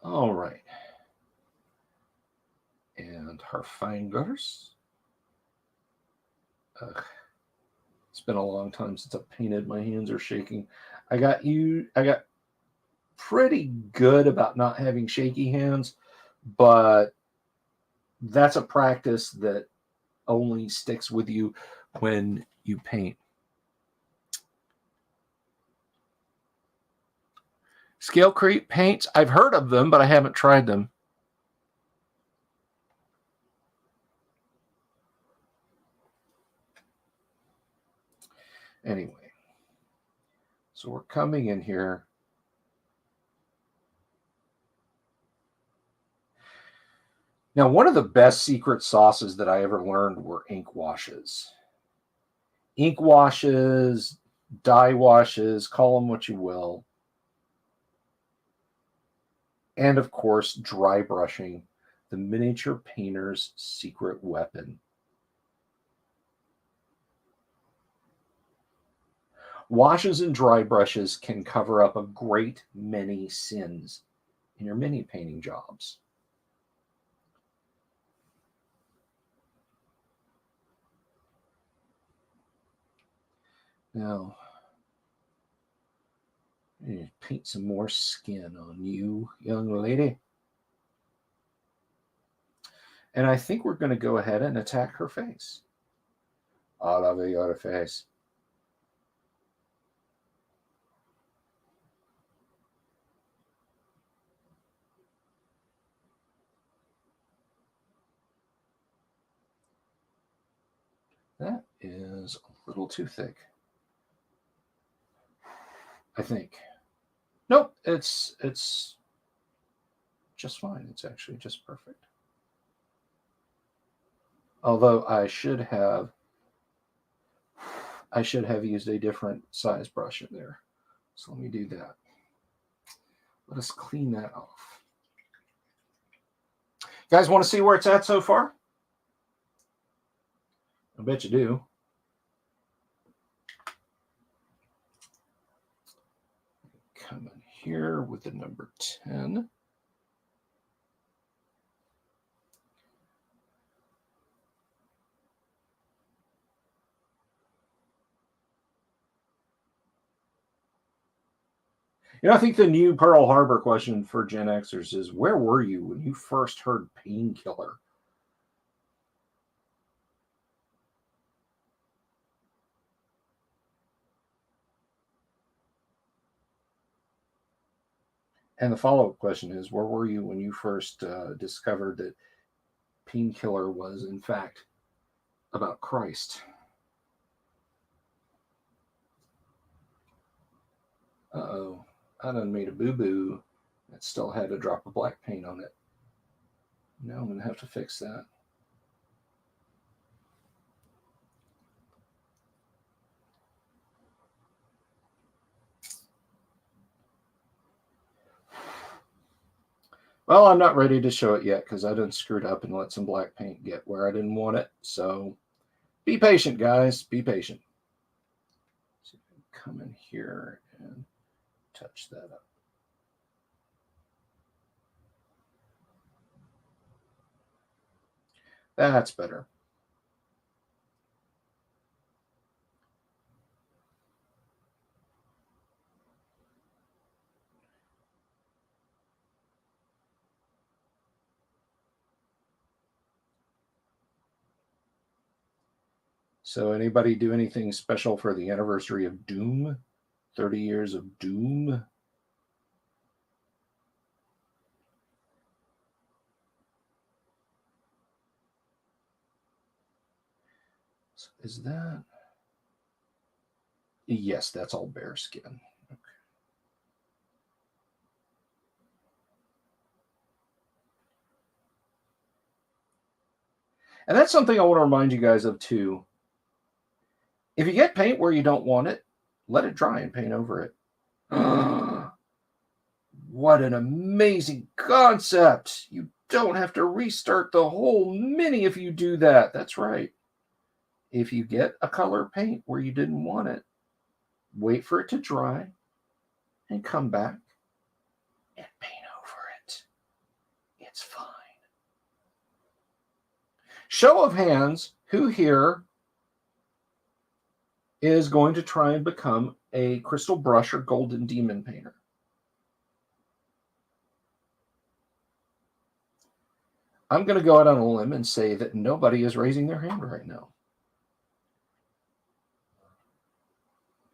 All right. And her fingers. It's been a long time since I've painted. My hands are shaking. I got pretty good about not having shaky hands, but that's a practice that only sticks with you when you paint. Scale Creep paints. I've heard of them, but I haven't tried them. Anyway, so we're coming in here. Now, one of the best secret sauces that I ever learned were ink washes. Ink washes, dye washes, call them what you will. And of course, dry brushing, the miniature painter's secret weapon. Washes and dry brushes can cover up a great many sins in your mini painting jobs. Now, I need to paint some more skin on you, young lady. And I think we're going to go ahead and attack her face. All over your face. That is a little too thick, I think. Nope, it's just fine. It's actually just perfect. Although I should have used a different size brush in there. So let me do that. Let us clean that off. You guys want to see where it's at so far? I bet you do. Come in here with the number 10. You know, I think the new Pearl Harbor question for Gen Xers is, where were you when you first heard painkiller? And the follow-up question is, where were you when you first discovered that painkiller was, in fact, about Christ? Uh-oh. I done made a boo-boo that still had a drop of black paint on it. Now I'm going to have to fix that. Well, I'm not ready to show it yet because I done screwed up and let some black paint get where I didn't want it. So be patient, guys. Be patient. So come in here and touch that up. That's better. So anybody do anything special for the anniversary of Doom? 30 years of Doom? Is that? Yes, that's all bear skin. Okay. And that's something I want to remind you guys of too. If you get paint where you don't want it, let it dry and paint over it. What an amazing concept! You don't have to restart the whole mini if you do that. That's right. If you get a color paint where you didn't want it, wait for it to dry and come back and paint over it. It's fine. Show of hands, who here is going to try and become a crystal brush or golden demon painter? I'm going to go out on a limb and say that nobody is raising their hand right now.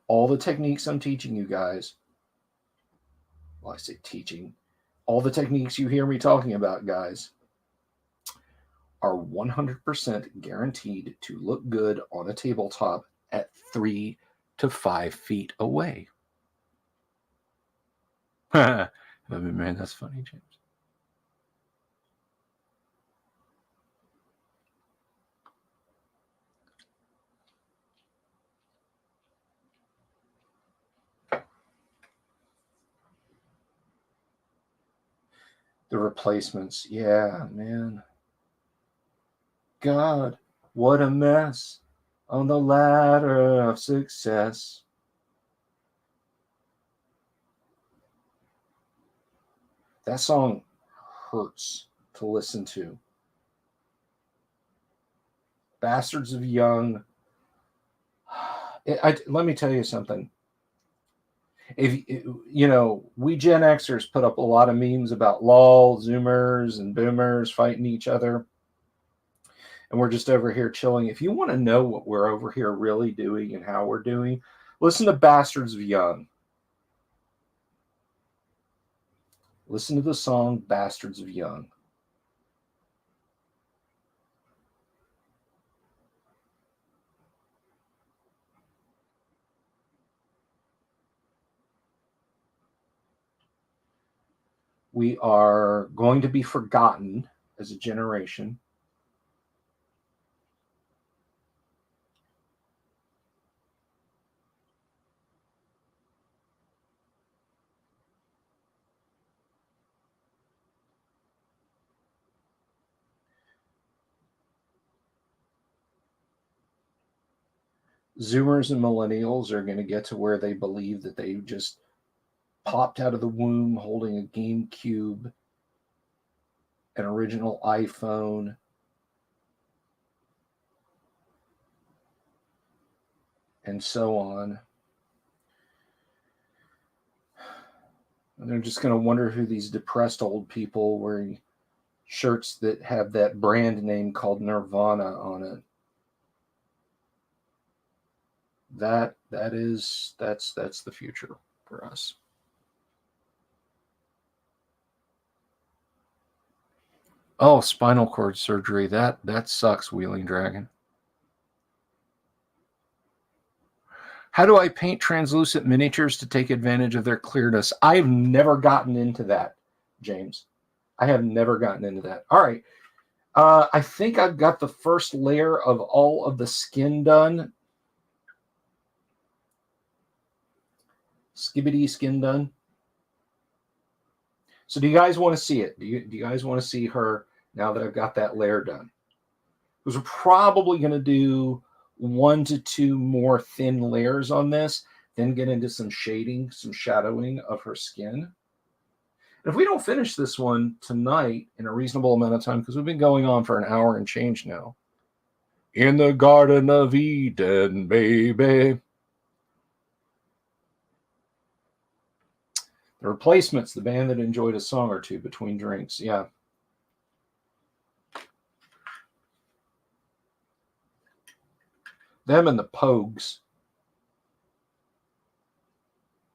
All the techniques I'm teaching you guys, well, I say teaching, all the techniques you hear me talking about, guys, are 100% guaranteed to look good on a tabletop at 3 to 5 feet away. I mean, man, that's funny, James. The replacements, yeah, man. God, what a mess on the ladder of success. That song hurts to listen to. Bastards of Young. Let me tell you something. If you know, we Gen Xers put up a lot of memes about lol, Zoomers, and Boomers fighting each other, and we're just over here chilling. If you want to know what we're over here really doing and how we're doing, listen to Bastards of Young. Listen to the song Bastards of Young. We are going to be forgotten as a generation. Zoomers and millennials are going to get to where they believe that they just popped out of the womb holding a GameCube, an original iPhone, and so on. And they're just going to wonder who these depressed old people wearing shirts that have that brand name called Nirvana on it. That's the future for us. Oh, spinal cord surgery. That sucks, Wheeling Dragon. How do I paint translucent miniatures to take advantage of their clearness? I've never gotten into that, James. I have never gotten into that. All right. I think I've got the first layer of all of the skin done. Skibbity skin done. So do you guys want to see it? Do you guys want to see her now that I've got that layer done? Because we're probably going to do 1 to 2 more thin layers on this, then get into some shading, some shadowing of her skin. And if we don't finish this one tonight in a reasonable amount of time, because we've been going on for an hour and change now. In the Garden of Eden, baby. The Replacements, the band that enjoyed a song or two between drinks. Yeah. Them and the Pogues.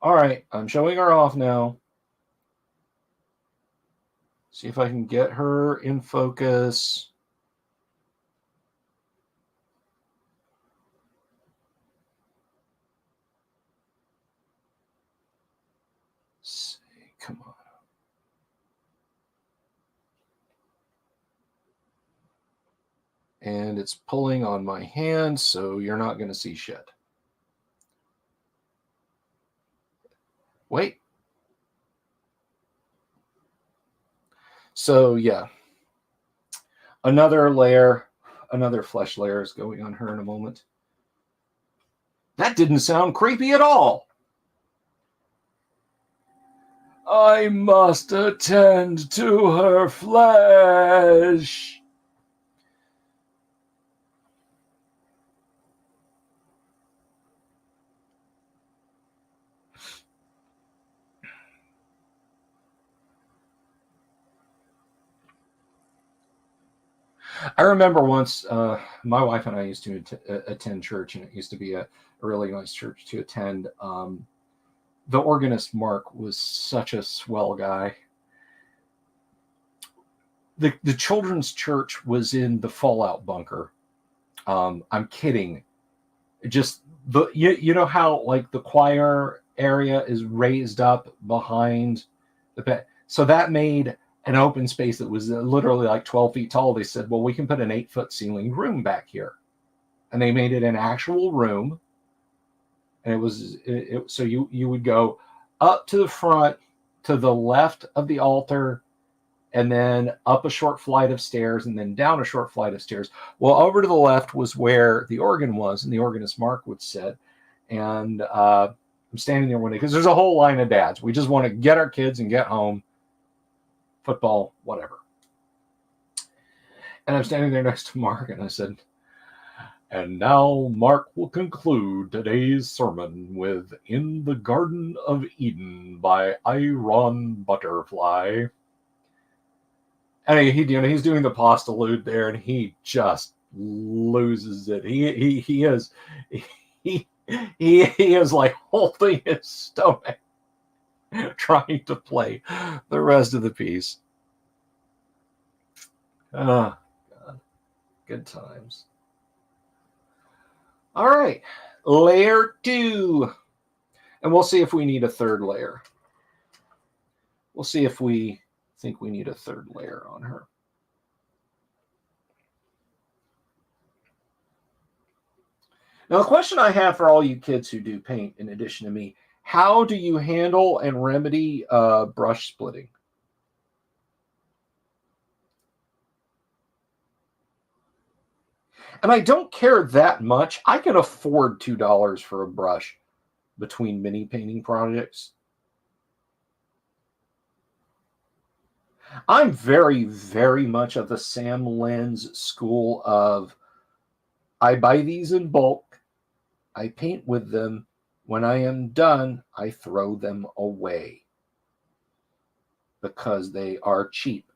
All right, I'm showing her off now. See if I can get her in focus. Let's see, come on. And it's pulling on my hand, so you're not going to see shit. Wait. So, yeah. Another layer, another flesh layer is going on her in a moment. That didn't sound creepy at all. I must attend to her flesh. I remember once my wife and I used to attend church, and it used to be a really nice church to attend. The organist, Mark, was such a swell guy. The children's church was in the Fallout bunker. I'm kidding. Just you know how like the choir area is raised up behind the bed, so that made an open space that was literally like 12 feet tall. They said, well, we can put an 8-foot ceiling room back here, and they made it an actual room. And it was so you would go up to the front to the left of the altar, and then up a short flight of stairs, and then down a short flight of stairs. Well, over to the left was where the organ was, and the organist Mark would sit. And I'm standing there one day because there's a whole line of dads. We just want to get our kids and get home, football, whatever. And I'm standing there next to Mark, and I said, and now Mark will conclude today's sermon with "In the Garden of Eden" by Iron Butterfly. And he's doing the postlude there, and he just loses it. He is like holding his stomach, trying to play the rest of the piece. Oh, God. Good times. All right, layer 2. And we'll see if we need a third layer. We'll see if we think we need a third layer on her. Now, the question I have for all you kids who do paint, in addition to me, how do you handle and remedy brush splitting? And I don't care that much. I can afford $2 for a brush between mini painting projects. I'm very, very much of the Sam Lenz school of, I buy these in bulk, I paint with them. When I am done, I throw them away because they are cheap.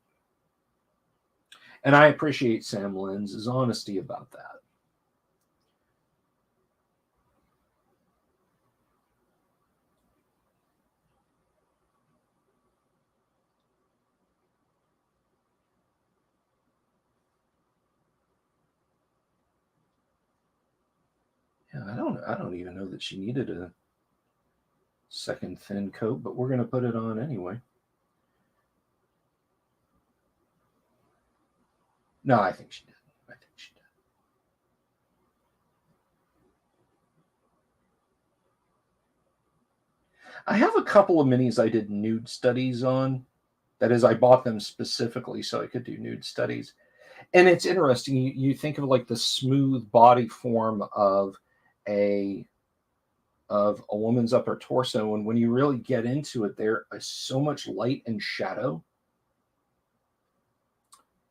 And I appreciate Sam Lenz's honesty about that. Yeah, I don't even know that she needed a second thin coat, but we're going to put it on anyway. No, I think she did. I think she did. I have a couple of minis I did nude studies on. That is, I bought them specifically so I could do nude studies. And it's interesting. You think of like the smooth body form of a woman's upper torso, and when you really get into it, there is so much light and shadow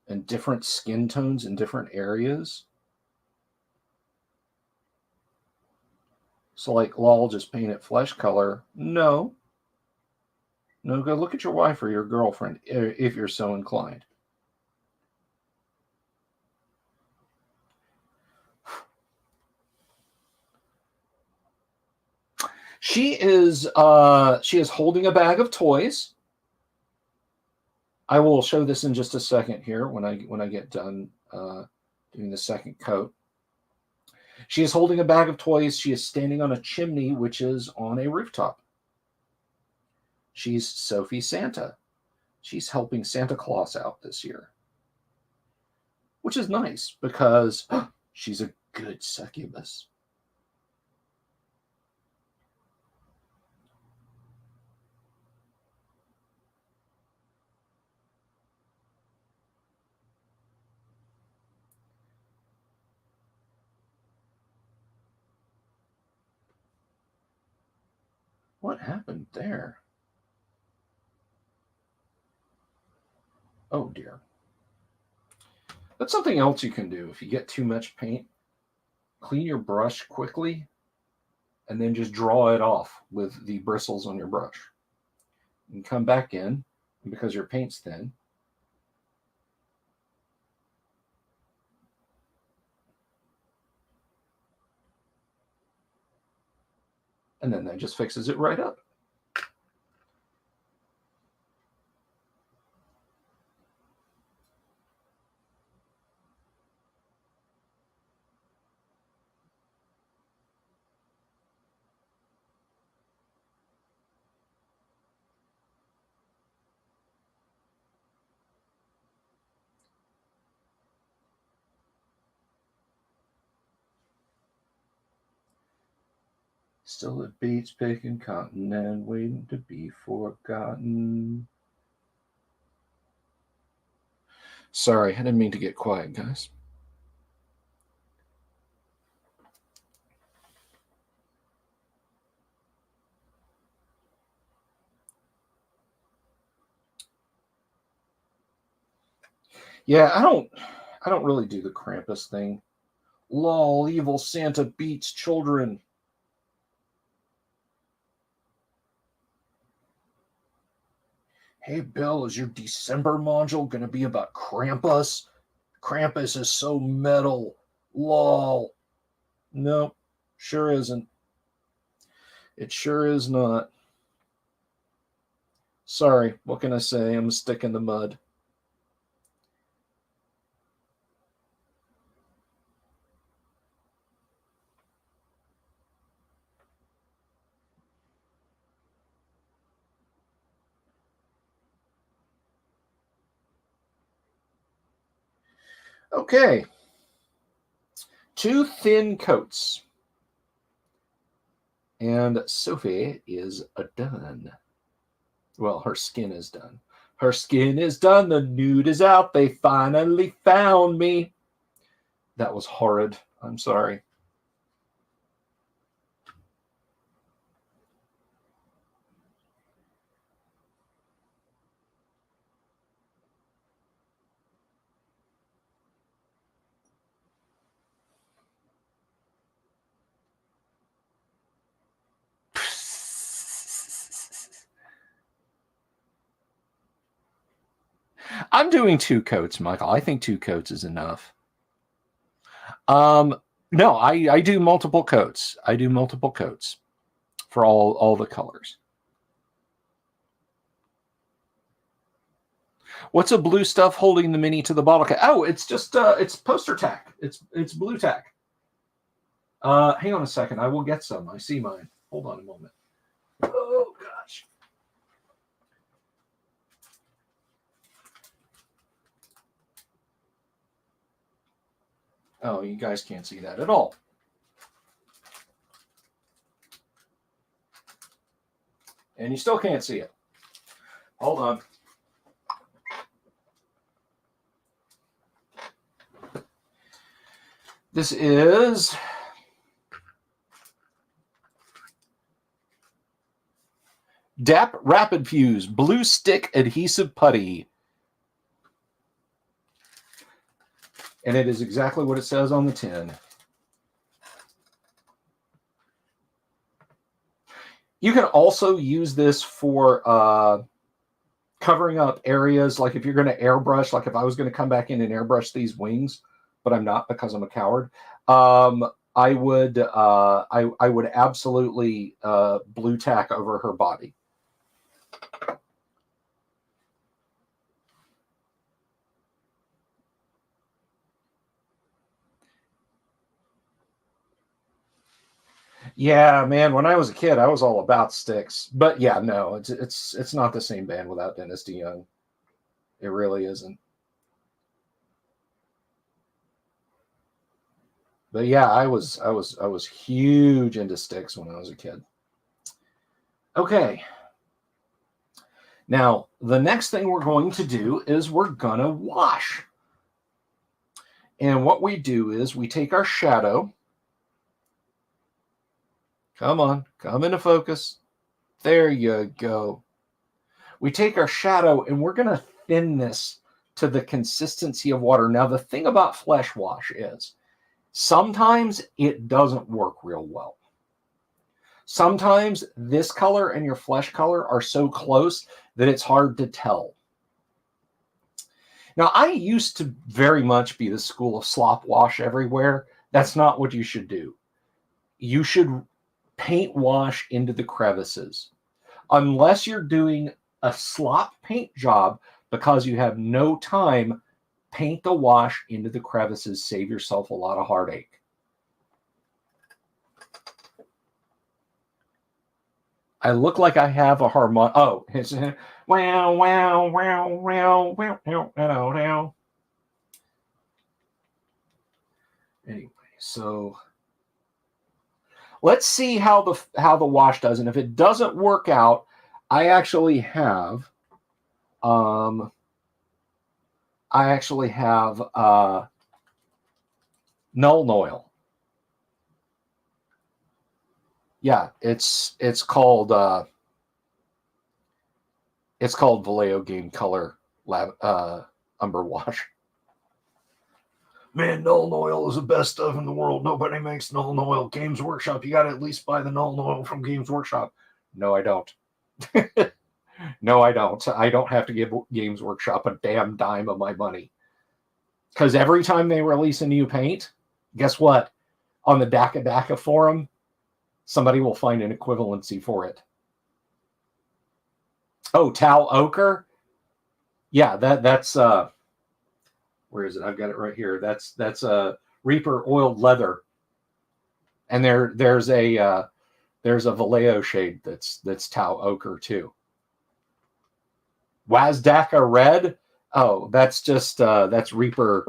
and different skin tones in different areas. So like, lol, just paint it flesh color. No, go look at your wife or your girlfriend if you're so inclined. She is holding a bag of toys. I will show this in just a second here when I get done doing the second coat. She is holding a bag of toys. She is standing on a chimney, which is on a rooftop. She's Sophie Santa. She's helping Santa Claus out this year, which is nice because she's a good succubus. What happened there? Oh dear. That's something else you can do if you get too much paint. Clean your brush quickly and then just draw it off with the bristles on your brush. And come back in, because your paint's thin. And then that just fixes it right up. Still at beach picking cotton and waiting to be forgotten. Sorry, I didn't mean to get quiet, guys. Yeah, I don't really do the Krampus thing. Lol, evil Santa beats children. Hey, Bill, is your December module going to be about Krampus? Krampus is so metal. Lol. Nope, sure isn't. It sure is not. Sorry, what can I say? I'm a stick in the mud. Okay. 2 thin coats. And Sophie is done. Well, her skin is done. Her skin is done. The nude is out. They finally found me. That was horrid. I'm sorry. I'm doing 2 coats, Michael. I think 2 coats is enough. No, I do multiple coats. I do multiple coats for all the colors. What's a blue stuff holding the mini to the bottle cap? Oh, it's just it's poster tack. It's blue tack. Hang on a second. I will get some. I see mine. Hold on a moment. Oh gosh. Oh, you guys can't see that at all. And you still can't see it. Hold on. This is DAP Rapid Fuse Blue Stick Adhesive Putty. And it is exactly what it says on the tin. You can also use this for covering up areas, like if you're going to like if I was going to come back in and airbrush these wings, but I'm not because I'm a coward. I would I would absolutely blue tack over her body. Yeah, man, when I was a kid, I was all about sticks. But yeah, no, it's not the same band without Dennis DeYoung. It really isn't. But yeah, I was huge into sticks when I was a kid. Okay. Now, the next thing we're going to do is we're gonna wash. And what we do is we take our shadow. Come on, come into focus. There you go. We take our shadow and we're going to thin this to the consistency of water. Now, the thing about flesh wash is sometimes it doesn't work real well. Sometimes this color and your flesh color are so close that it's hard to tell. Now, I used to very much be the school of slop wash everywhere. That's not what you should do. You should paint wash into the crevices. Unless you're doing a slop paint job because you have no time, paint the wash into the crevices. Save yourself a lot of heartache. I look like I have a harmonic. Oh, it's wow, wow, wow, wow, wow, wow, wow, wow. Anyway, so let's see how the wash does, and if it doesn't work out, I actually have null oil. Yeah, it's called Vallejo Game Color Umber Wash. Man, null oil is the best stuff in the world. Nobody makes null oil. Games Workshop, you got to at least buy the null oil from Games Workshop. No, I don't. No, I don't. I don't have to give Games Workshop a damn dime of my money. Because every time they release a new paint, guess what? On the Daka Daka forum, somebody will find an equivalency for it. Oh, Tal Ochre? Yeah, that's where is it? I've got it right here. That's Reaper oiled leather. And there's a Vallejo shade that's Tau Ochre too. Wazdaka red? Oh, that's just that's Reaper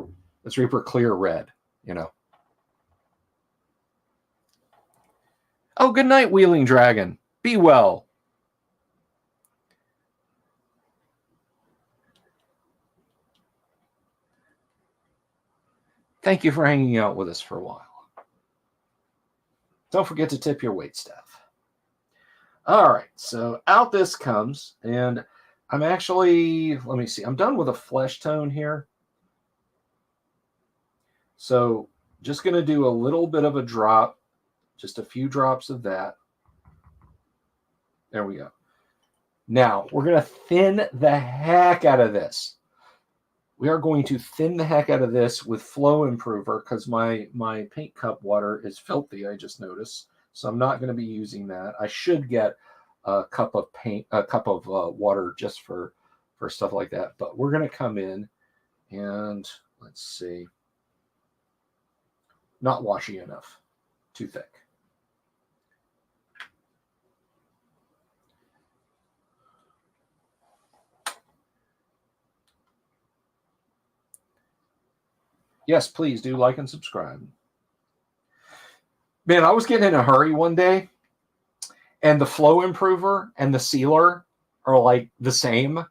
clear red, you know. Oh, good night, Wheeling Dragon. Be well. Thank you for hanging out with us for a while. Don't forget to tip your wait staff. All right, so out this comes, and I'm actually, let me see, I'm done with a flesh tone here. So just going to do a little bit of a drop, just a few drops of that. There we go. Now, we're going to thin the heck out of this. We are going to thin the heck out of this with Flow Improver because my paint cup water is filthy, I just noticed. So I'm not going to be using that. I should get a cup of water just for stuff like that. But we're going to come in and let's see. Not washy enough. Too thick. Yes, please do like and subscribe. Man, I was getting in a hurry one day, and the Flow Improver and the Sealer are like the same.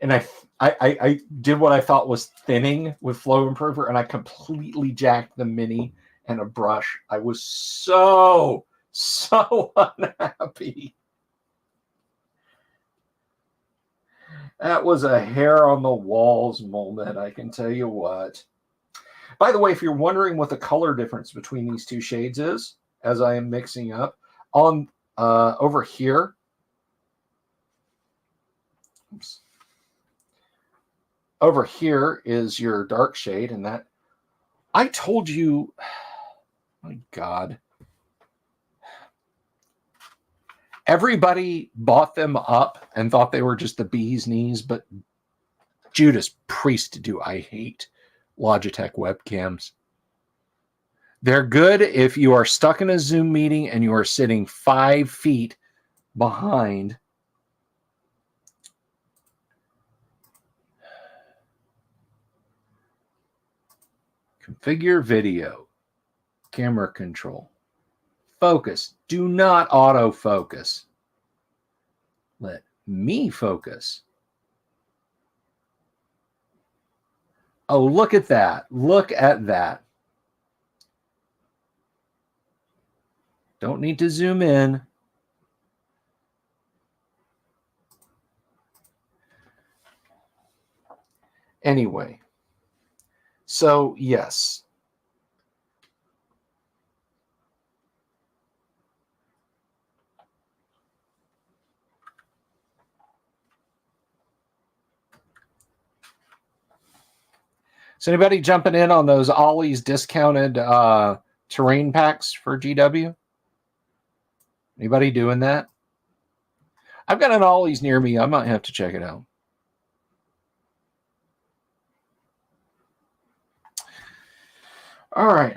And I did what I thought was thinning with Flow Improver, and I completely jacked the mini and a brush. I was so unhappy. That was a hair on the walls moment, I can tell you what. By the way, if you're wondering what the color difference between these two shades is, as I am mixing up, on over here, oops, over here is your dark shade, and that I told you, My God. Everybody bought them up and thought they were just the bee's knees, but Judas Priest do I hate Logitech webcams. They're good if you are stuck in a Zoom meeting and you are sitting 5 feet behind. Configure video, camera control, focus. Do not autofocus. Let me focus. Oh, look at that. Look at that. Don't need to zoom in. Anyway, so yes. So anybody jumping in on those Ollie's discounted terrain packs for GW? Anybody doing that? I've got an Ollie's near me. I might have to check it out. All right.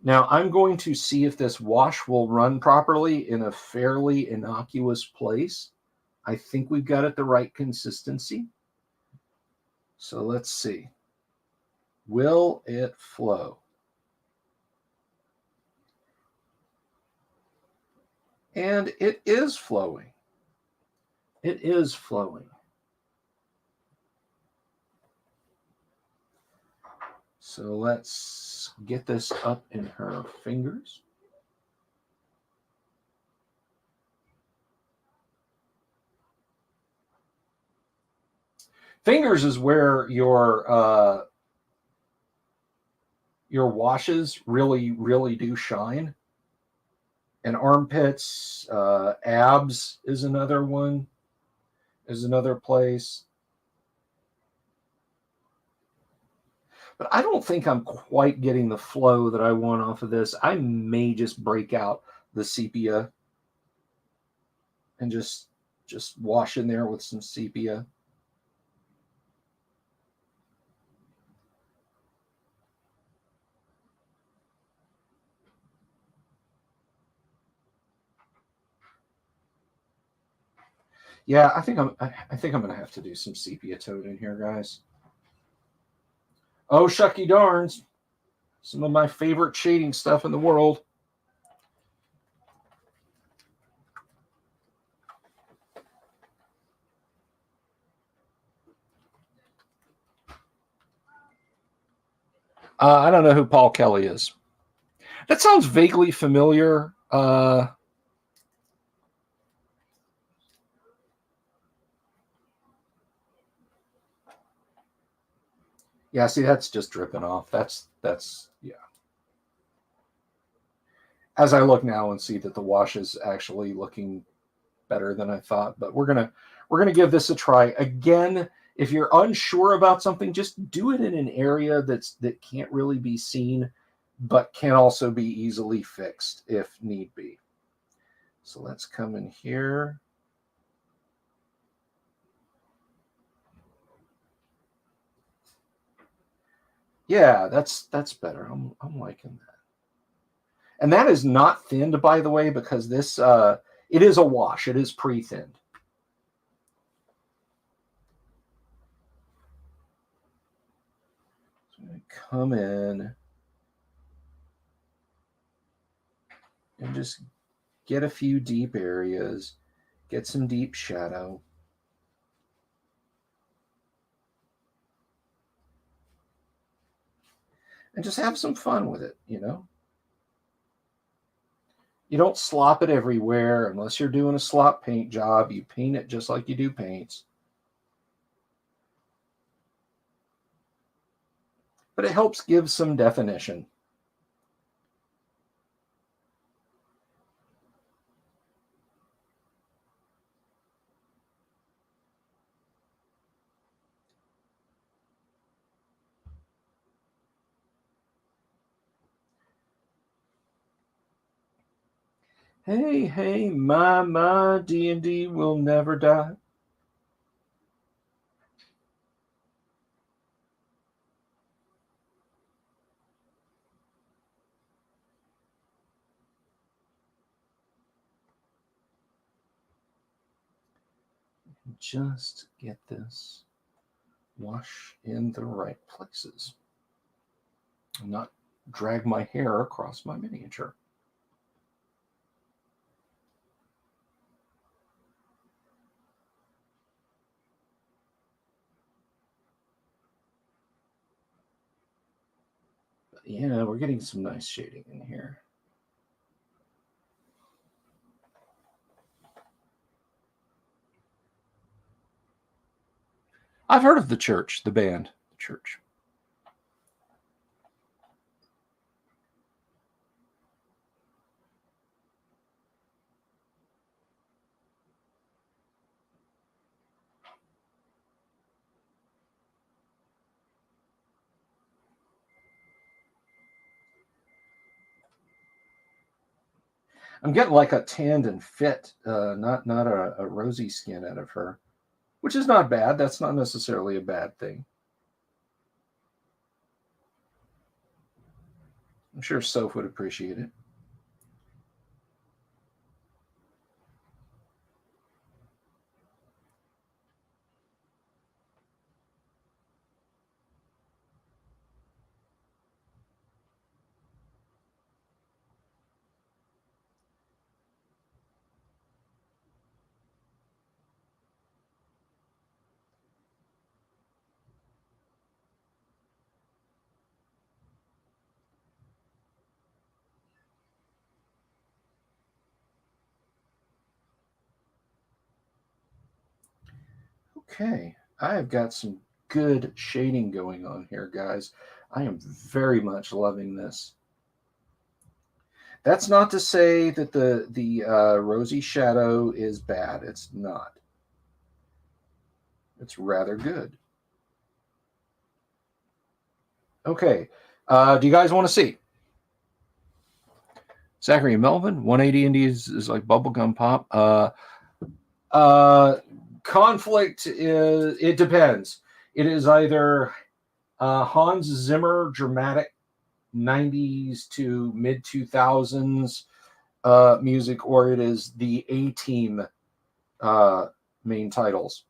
Now I'm going to see if this wash will run properly in a fairly innocuous place. I think we've got it the right consistency. So let's see. Will it flow? And it is flowing. It is flowing. So let's get this up in her fingers. Fingers is where your washes really do shine. And armpits, abs is another one, is another place. But I don't think I'm quite getting the flow that I want off of this. I may just break out the sepia and just wash in there with some sepia. Yeah, I think I'm gonna have to do some sepia tone in here, guys. Oh, shucky darns. Some of my favorite shading stuff in the world. I don't know who Paul Kelly is. That sounds vaguely familiar. Yeah, see, that's just dripping off. That's yeah. As I look now and see that the wash is actually looking better than I thought, but we're gonna give this a try again. If you're unsure about something, just do it in an area that can't really be seen, but can also be easily fixed if need be. So let's come in here. Yeah, that's better. I'm liking that. And that is not thinned, by the way, because this it is a wash. It is pre-thinned. So I'm going to come in and just get a few deep areas, get some deep shadow. And just have some fun with it, you know? You don't slop it everywhere unless you're doing a slop paint job. You paint it just like you do paints. But it helps give some definition. Hey, hey, my, D&D will never die. Just get this wash in the right places and not drag my hair across my miniature. But yeah, we're getting some nice shading in here. I've heard of the Church, the band, the Church. I'm getting like a tanned and fit, not a rosy skin out of her, which is not bad. That's not necessarily a bad thing. I'm sure Soph would appreciate it. Okay, I have got some good shading going on here, guys. I am very much loving this. That's not to say that the rosy shadow is bad. It's not. It's rather good. Okay, do you guys want to see? Zachary and Melvin, 180 Indies is like bubblegum pop. Uh, Conflict is, it depends. It is either Hans Zimmer dramatic 90s to mid 2000s music, or it is the A Team main titles.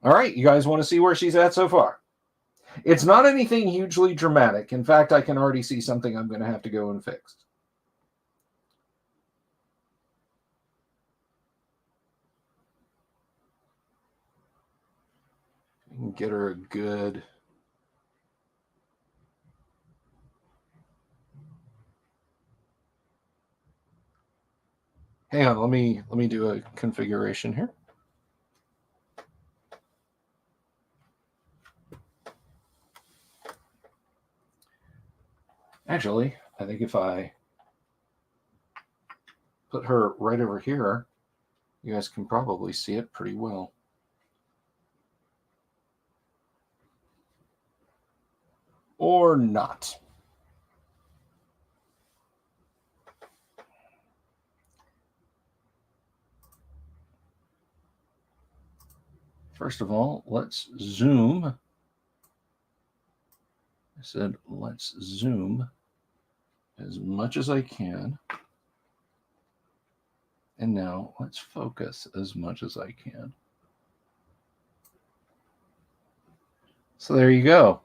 All right, you guys want to see where she's at so far? It's not anything hugely dramatic. In fact, I can already see something I'm going to have to go and fix. Get her a good. Hang on, let me do a configuration here. Actually, I think if I put her right over here, you guys can probably see it pretty well. Or not. First of all, let's zoom. I said, let's zoom as much as I can. And now let's focus as much as I can. So there you go.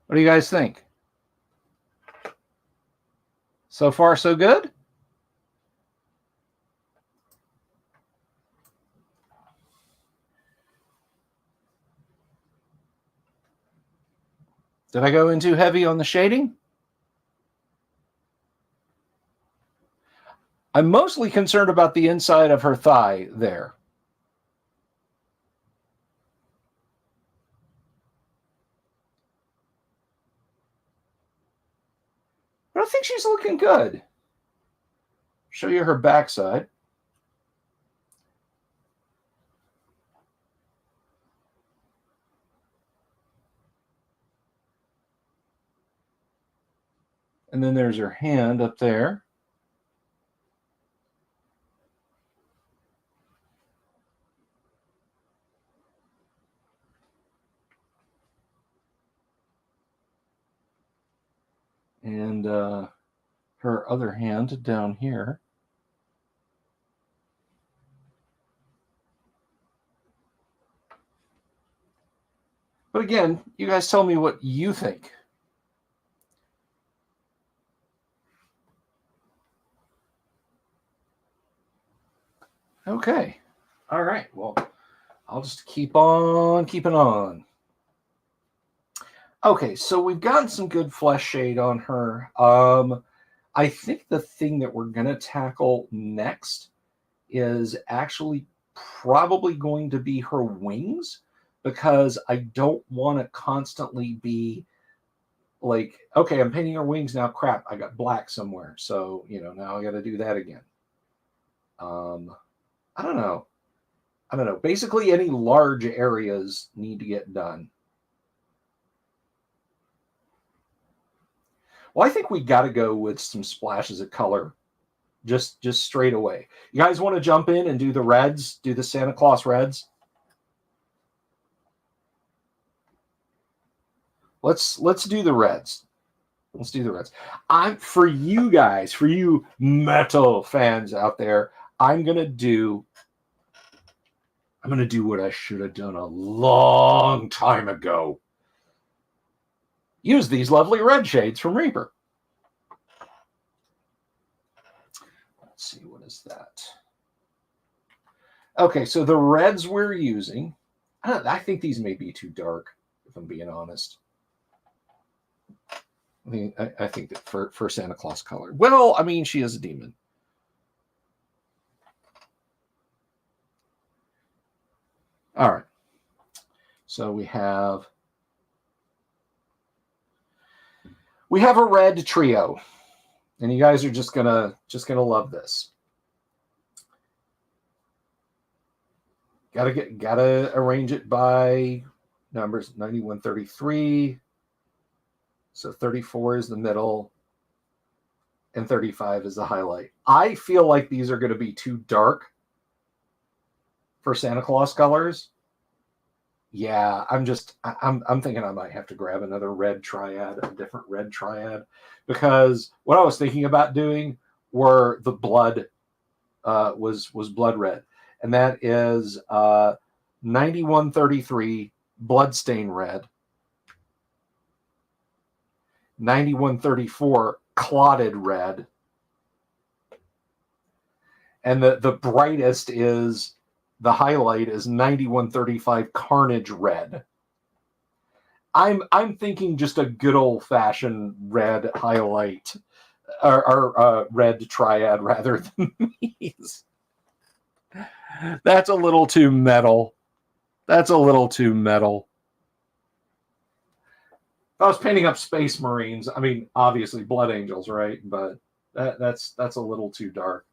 What do you guys think? So far, so good? Did I go in too heavy on the shading? I'm mostly concerned about the inside of her thigh there. But I think she's looking good. Show you her backside. And then there's her hand up there. and her other hand down here. But again, you guys tell me what you think. Okay. All right. Well, I'll just keep on keeping on. Okay, so we've gotten some good flesh shade on her. I think the thing that we're going to tackle next is actually probably going to be her wings, because I don't want to constantly be like, okay, I'm painting her wings now. Crap, I got black somewhere. So, now I got to do that again. I don't know. Basically, any large areas need to get done. Well, I think we got to go with some splashes of color, just straight away. You guys want to jump in and do the reds? Do the Santa Claus reds? Let's do the reds. Let's do the reds. For you guys, for you metal fans out there, I'm gonna do what I should have done a long time ago. Use these lovely red shades from Reaper. Let's see, what is that? Okay, so the reds we're using, I think these may be too dark, if I'm being honest. I think that for Santa Claus color. Well, I mean, she is a demon. All right. So we have a red trio, and you guys are just gonna love this. Gotta arrange it by numbers. 9133. So 34 is the middle, and 35 is the highlight. I feel like these are going to be too dark for Santa Claus colors. Yeah, I'm thinking I might have to grab another red triad, a different red triad, because what I was thinking about doing were the blood was blood red, and that is 9133 bloodstain red, 9134 clotted red, and the brightest is, the highlight is 9135 carnage red. I'm thinking just a good old fashioned red highlight, or red triad rather than these. That's a little too metal. That's a little too metal. If I was painting up Space Marines, I mean, obviously Blood Angels, right? But that's a little too dark.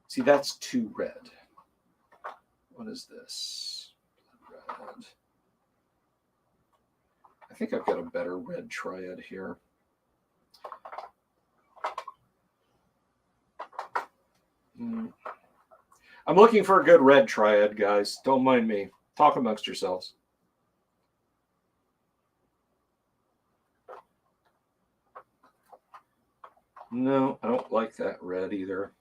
See, that's too red. What is this? Red. I think I've got a better red triad here. I'm looking for a good red triad, guys. Don't mind me. Talk amongst yourselves. No, I don't like that red either.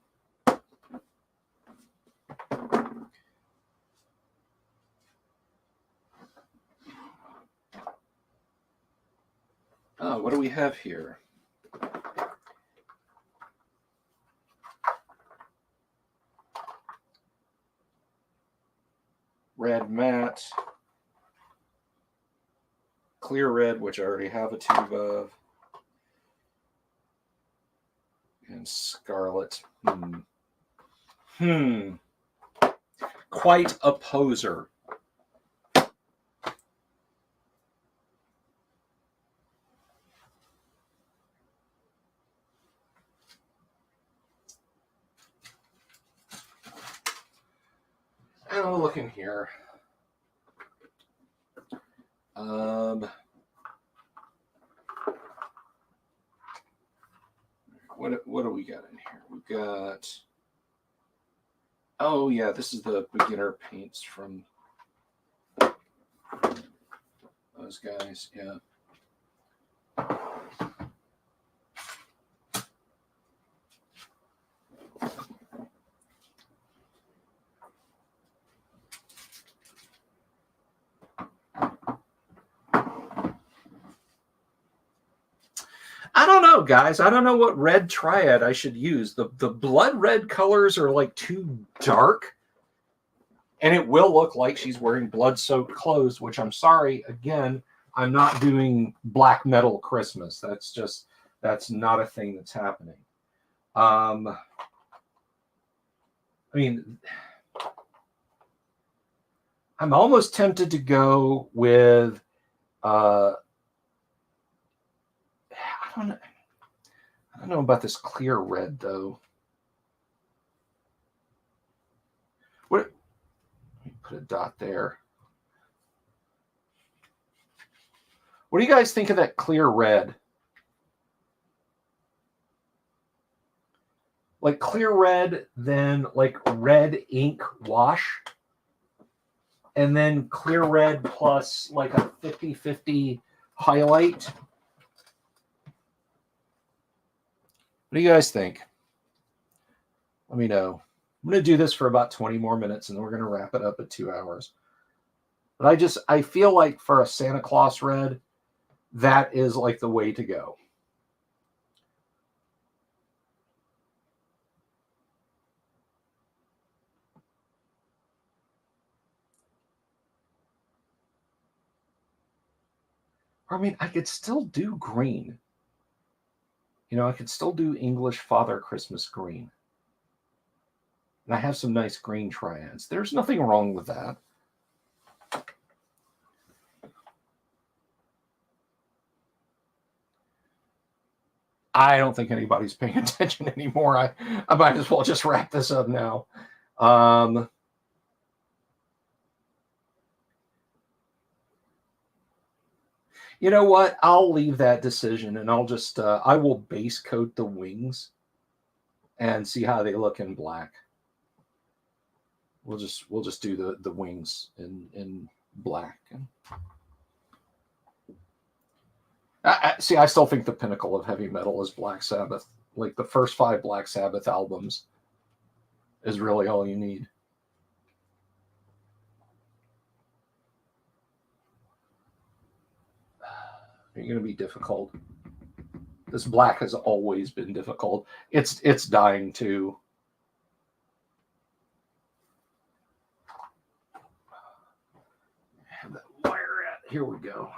Oh, what do we have here? Red matte. Clear red, which I already have a tube of. And scarlet. Quite a poser. looking here. What do we got in here? We've got. Oh yeah, this is the beginner paints from those guys. Yeah. I don't know, guys. I don't know what red triad I should use. The blood red colors are like too dark. And it will look like she's wearing blood-soaked clothes, which I'm sorry. Again, I'm not doing black metal Christmas. That's not a thing that's happening. I mean, I'm almost tempted to go with I don't know about this clear red though. What? Let me put a dot there. What do you guys think of that clear red? Like clear red, then like red ink wash, and then clear red plus like a 50-50 highlight. What do you guys think? Let me know. I'm going to do this for about 20 more minutes, and then we're going to wrap it up at 2 hours. But I feel like for a Santa Claus red, that is like the way to go. I mean, I could still do green. You know, I could still do English Father Christmas green. And I have some nice green triads. There's nothing wrong with that. I don't think anybody's paying attention anymore. I might as well just wrap this up now. You know what? I'll leave that decision, and I'll just I will base coat the wings and see how they look in black. We'll just do the wings in black. And see, I still think the pinnacle of heavy metal is Black Sabbath. Like the first 5 Black Sabbath albums is really all you need. You're going to be difficult. This black has always been difficult. It's dying too. Have that wire at. Here we go.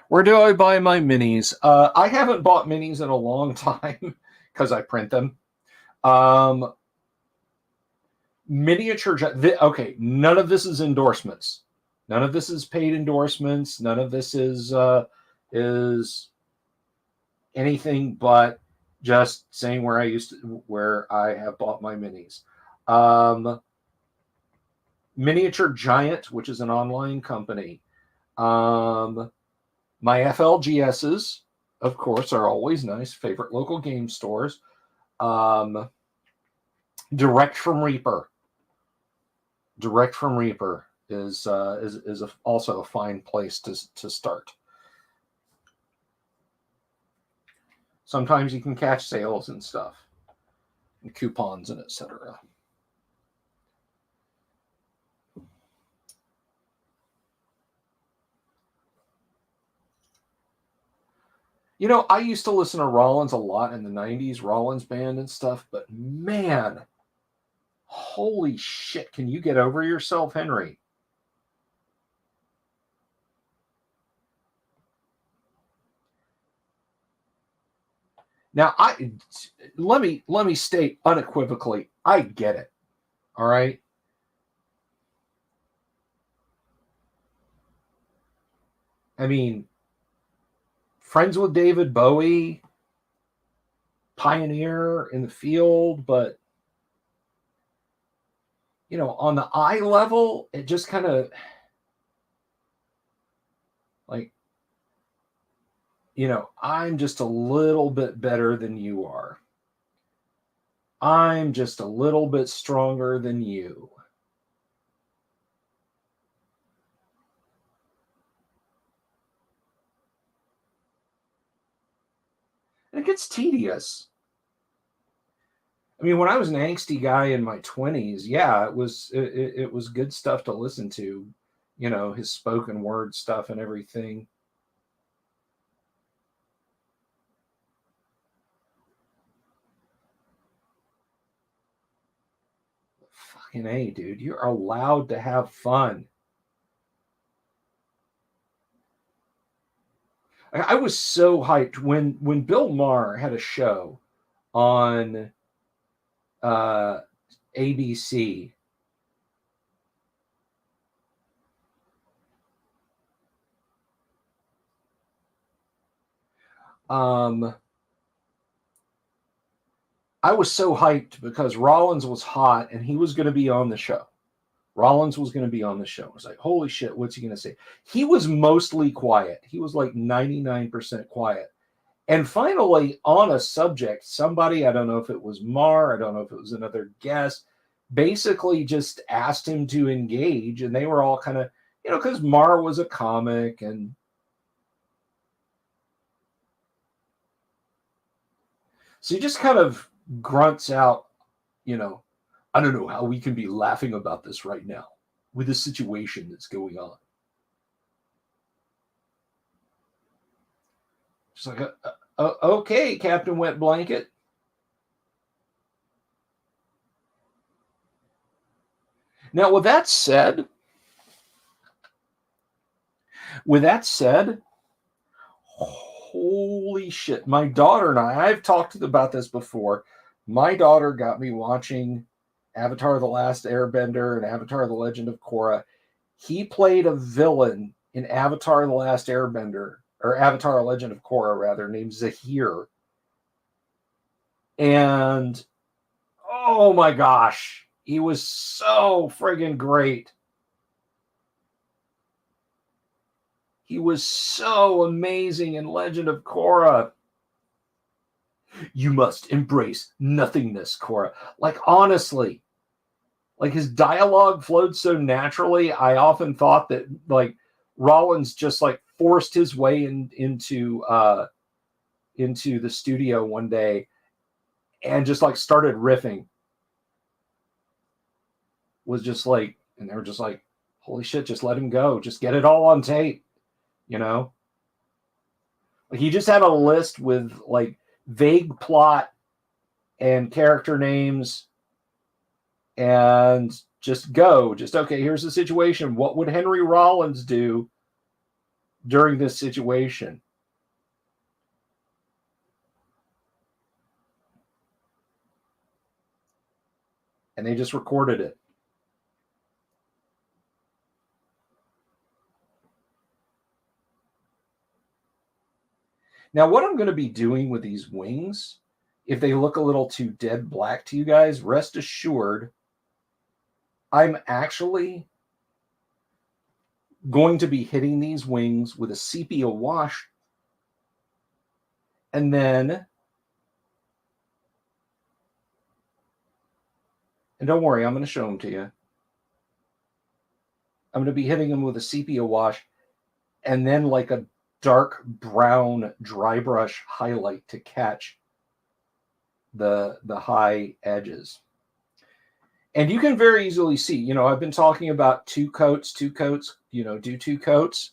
Where do I buy my minis? I haven't bought minis in a long time because I print them. Miniature. Okay, none of this is endorsements. None of this is paid endorsements. None of this is anything but just saying where I have bought my minis. Miniature Giant, which is an online company. My FLGSs, of course, are always nice. Favorite local game stores. Direct from Reaper. Direct from Reaper is also a fine place to start. Sometimes you can catch sales and stuff, and coupons and etc. You know, I used to listen to Rollins a lot in the 90s, Rollins band and stuff, but man, holy shit, can you get over yourself, Henry? Now, let me state unequivocally, I get it. All right? I mean, friends with David Bowie, pioneer in the field, but on the eye level, it just kind of like, I'm just a little bit better than you are. I'm just a little bit stronger than you. And it gets tedious. I mean, when I was an angsty guy in my 20s, yeah, it was good stuff to listen to, his spoken word stuff and everything. Fucking A, dude, you're allowed to have fun. I was so hyped when Bill Maher had a show on ABC. I was so hyped because Rollins was hot and he was going to be on the show. Rollins was going to be on the show. I was like, holy shit, what's he going to say? He was mostly quiet. He was like 99% quiet. And finally, on a subject, somebody, I don't know if it was Mar, I don't know if it was another guest, basically just asked him to engage. And they were all kind of, because Mar was a comic and so he just kind of grunts out, I don't know how we can be laughing about this right now with the situation that's going on. Just like, okay, Captain Wet Blanket. Now, with that said, holy shit, my daughter and I've talked about this before. My daughter got me watching Avatar: The Last Airbender and Avatar: The Legend of Korra. He played a villain in Avatar: The Last Airbender, or Avatar: Legend of Korra, rather, named Zahir. And oh my gosh, he was so friggin' great. He was so amazing in Legend of Korra. You must embrace nothingness, Korra. Like, honestly, like his dialogue flowed so naturally. I often thought that like Rollins just like forced his way into the studio one day and just like started riffing. Was just like, and they were just like, holy shit, just let him go. Just get it all on tape, Like he just had a list with like vague plot and character names and just go. Just, okay, here's the situation. What would Henry Rollins do during this situation? And they just recorded it. Now, what I'm going to be doing with these wings, if they look a little too dead black to you guys, rest assured, I'm actually going to be hitting these wings with a sepia wash. And then, and don't worry, I'm going to show them to you. I'm going to be hitting them with a sepia wash and then like a dark brown dry brush highlight to catch the high edges. And you can very easily see, I've been talking about two coats, do two coats.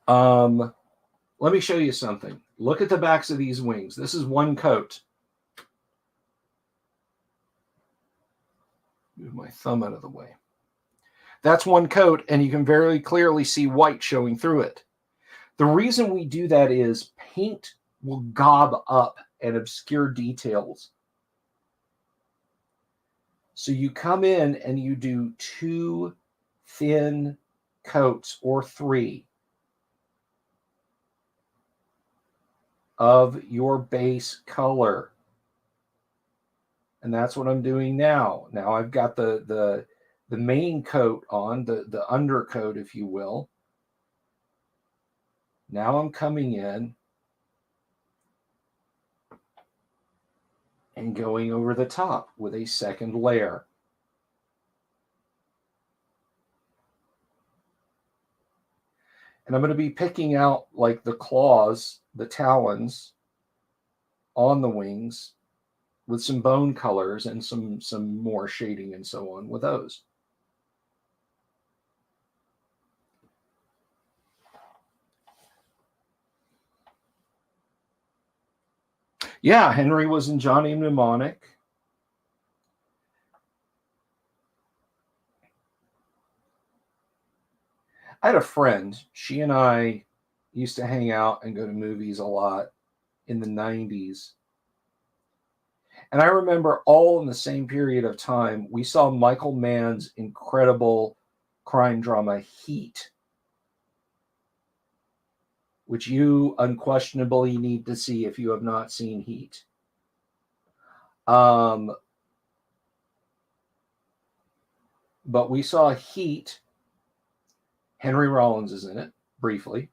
Let me show you something. Look at the backs of these wings. This is one coat. Move my thumb out of the way. That's one coat, and you can very clearly see white showing through it. The reason we do that is paint will gob up and obscure details. So you come in and you do two thin coats or three. of your base color. And that's what I'm doing now. Now I've got the main coat on, the undercoat, if you will. Now I'm coming in and going over the top with a second layer. And I'm going to be picking out like the claws, the talons on the wings with some bone colors and some more shading and so on with those. Yeah, Henry was in Johnny Mnemonic. I had a friend. She and I used to hang out and go to movies a lot in the 90s. And I remember all in the same period of time, we saw Michael Mann's incredible crime drama Heat, which you unquestionably need to see if you have not seen Heat. But we saw Heat. Henry Rollins is in it, briefly.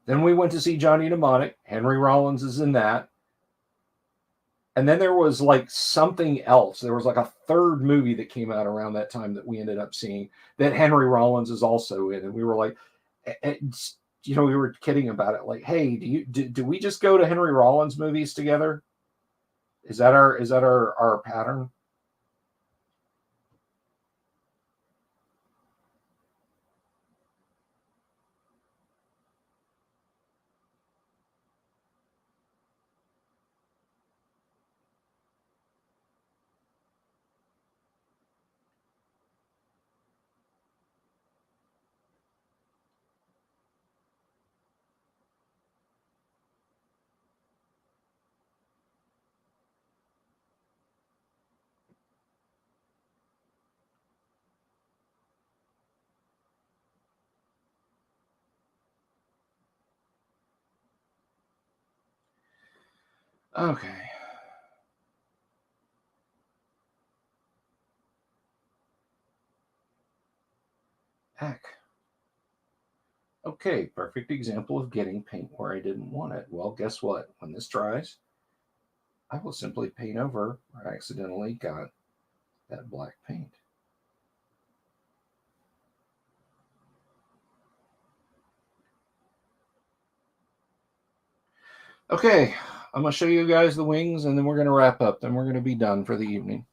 Then we went to see Johnny Mnemonic. Henry Rollins is in that. And then there was like something else. There was like a third movie that came out around that time that we ended up seeing that Henry Rollins is also in. And we were like, we were kidding about it. Like, hey, do we just go to Henry Rollins movies together? Is that our pattern? Okay. Heck. Okay, perfect example of getting paint where I didn't want it. Well, guess what? When this dries, I will simply paint over where I accidentally got that black paint. Okay, I'm going to show you guys the wings, and then we're going to wrap up. Then we're going to be done for the evening.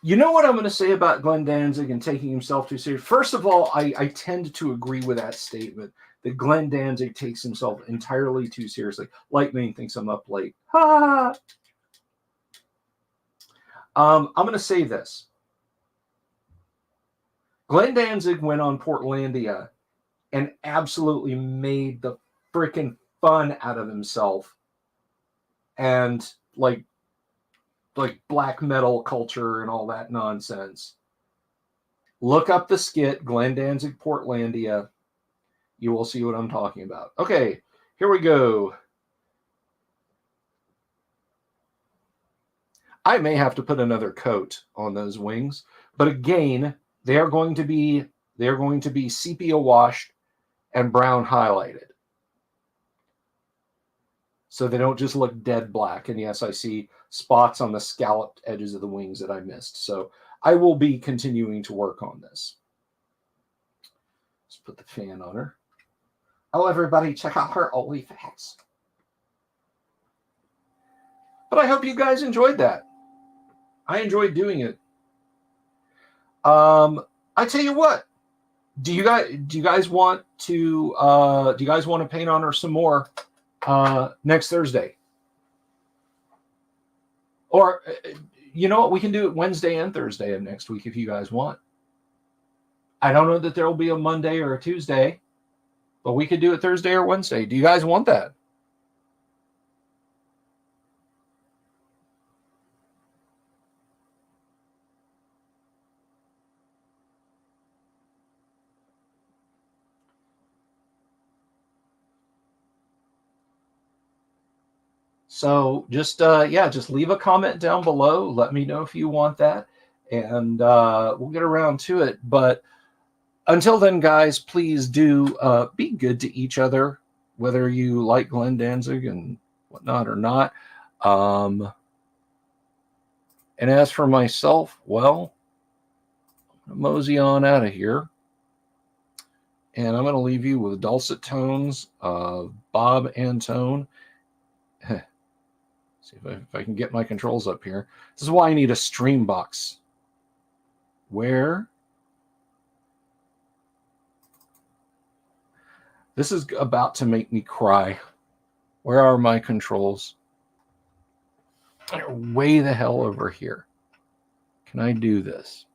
You know what I'm going to say about Glenn Danzig and taking himself too seriously? First of all, I tend to agree with that statement that Glenn Danzig takes himself entirely too seriously. Like me thinks I'm up late. Ha! I'm going to say this. Glenn Danzig went on Portlandia and absolutely made the freaking fun out of himself and like black metal culture and all that nonsense. Look up the skit Glenn Danzig Portlandia. You will see what I'm talking about. Okay, here we go. I may have to put another coat on those wings, but again, they are going to be sepia washed and brown highlighted. So they don't just look dead black. And yes, I see spots on the scalloped edges of the wings that I missed. So I will be continuing to work on this. Let's put the fan on her. Oh, everybody, check out her OnlyFans. But I hope you guys enjoyed that. I enjoyed doing it. I tell you what. Do you guys want to paint on her some more next Thursday? Or you know what? We can do it Wednesday and Thursday of next week if you guys want. I don't know that there will be a Monday or a Tuesday, but we could do it Thursday or Wednesday. Do you guys want that? So just just leave a comment down below. Let me know if you want that, and we'll get around to it. But until then, guys, please do be good to each other, whether you like Glenn Danzig and whatnot or not. And as for myself, well, I'm gonna mosey on out of here. And I'm going to leave you with dulcet tones of Bob Antone. See if I can get my controls up here. This is why I need a stream box. Where? This is about to make me cry. Where are my controls? They're way the hell over here. Can I do this?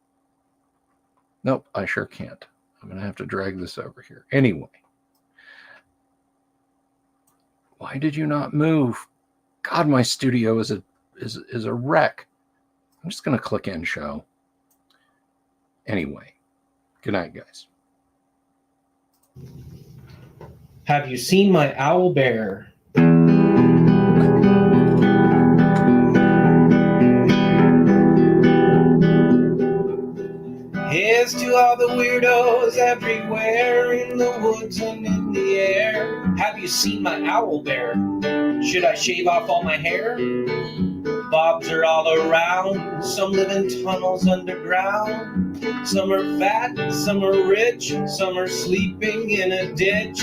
Nope, I sure can't. I'm going to have to drag this over here. Anyway. Why did you not move? God, my studio is a wreck. I'm just going to click end show. Anyway, good night, guys. Have you seen my owl bear? Here's to all the weirdos everywhere in the woods and in the air. Have you seen my owl bear? Should I shave off all my hair? Bobs are all around. Some live in tunnels underground. Some are fat, some are rich, some are sleeping in a ditch.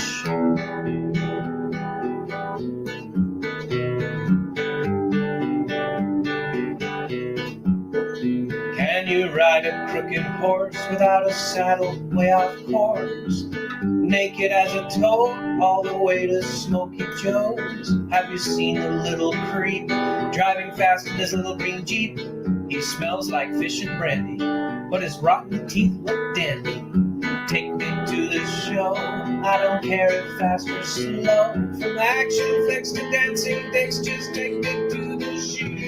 Can you ride a crooked horse without a saddle way off course? Naked as a toad all the way to Smoky Joe's. Have you seen the little creep driving fast in his little green Jeep? He smells like fish and brandy, but his rotten teeth look dandy. Take me to the show, I don't care if fast or slow. From action flicks to dancing dicks, just take me to the show.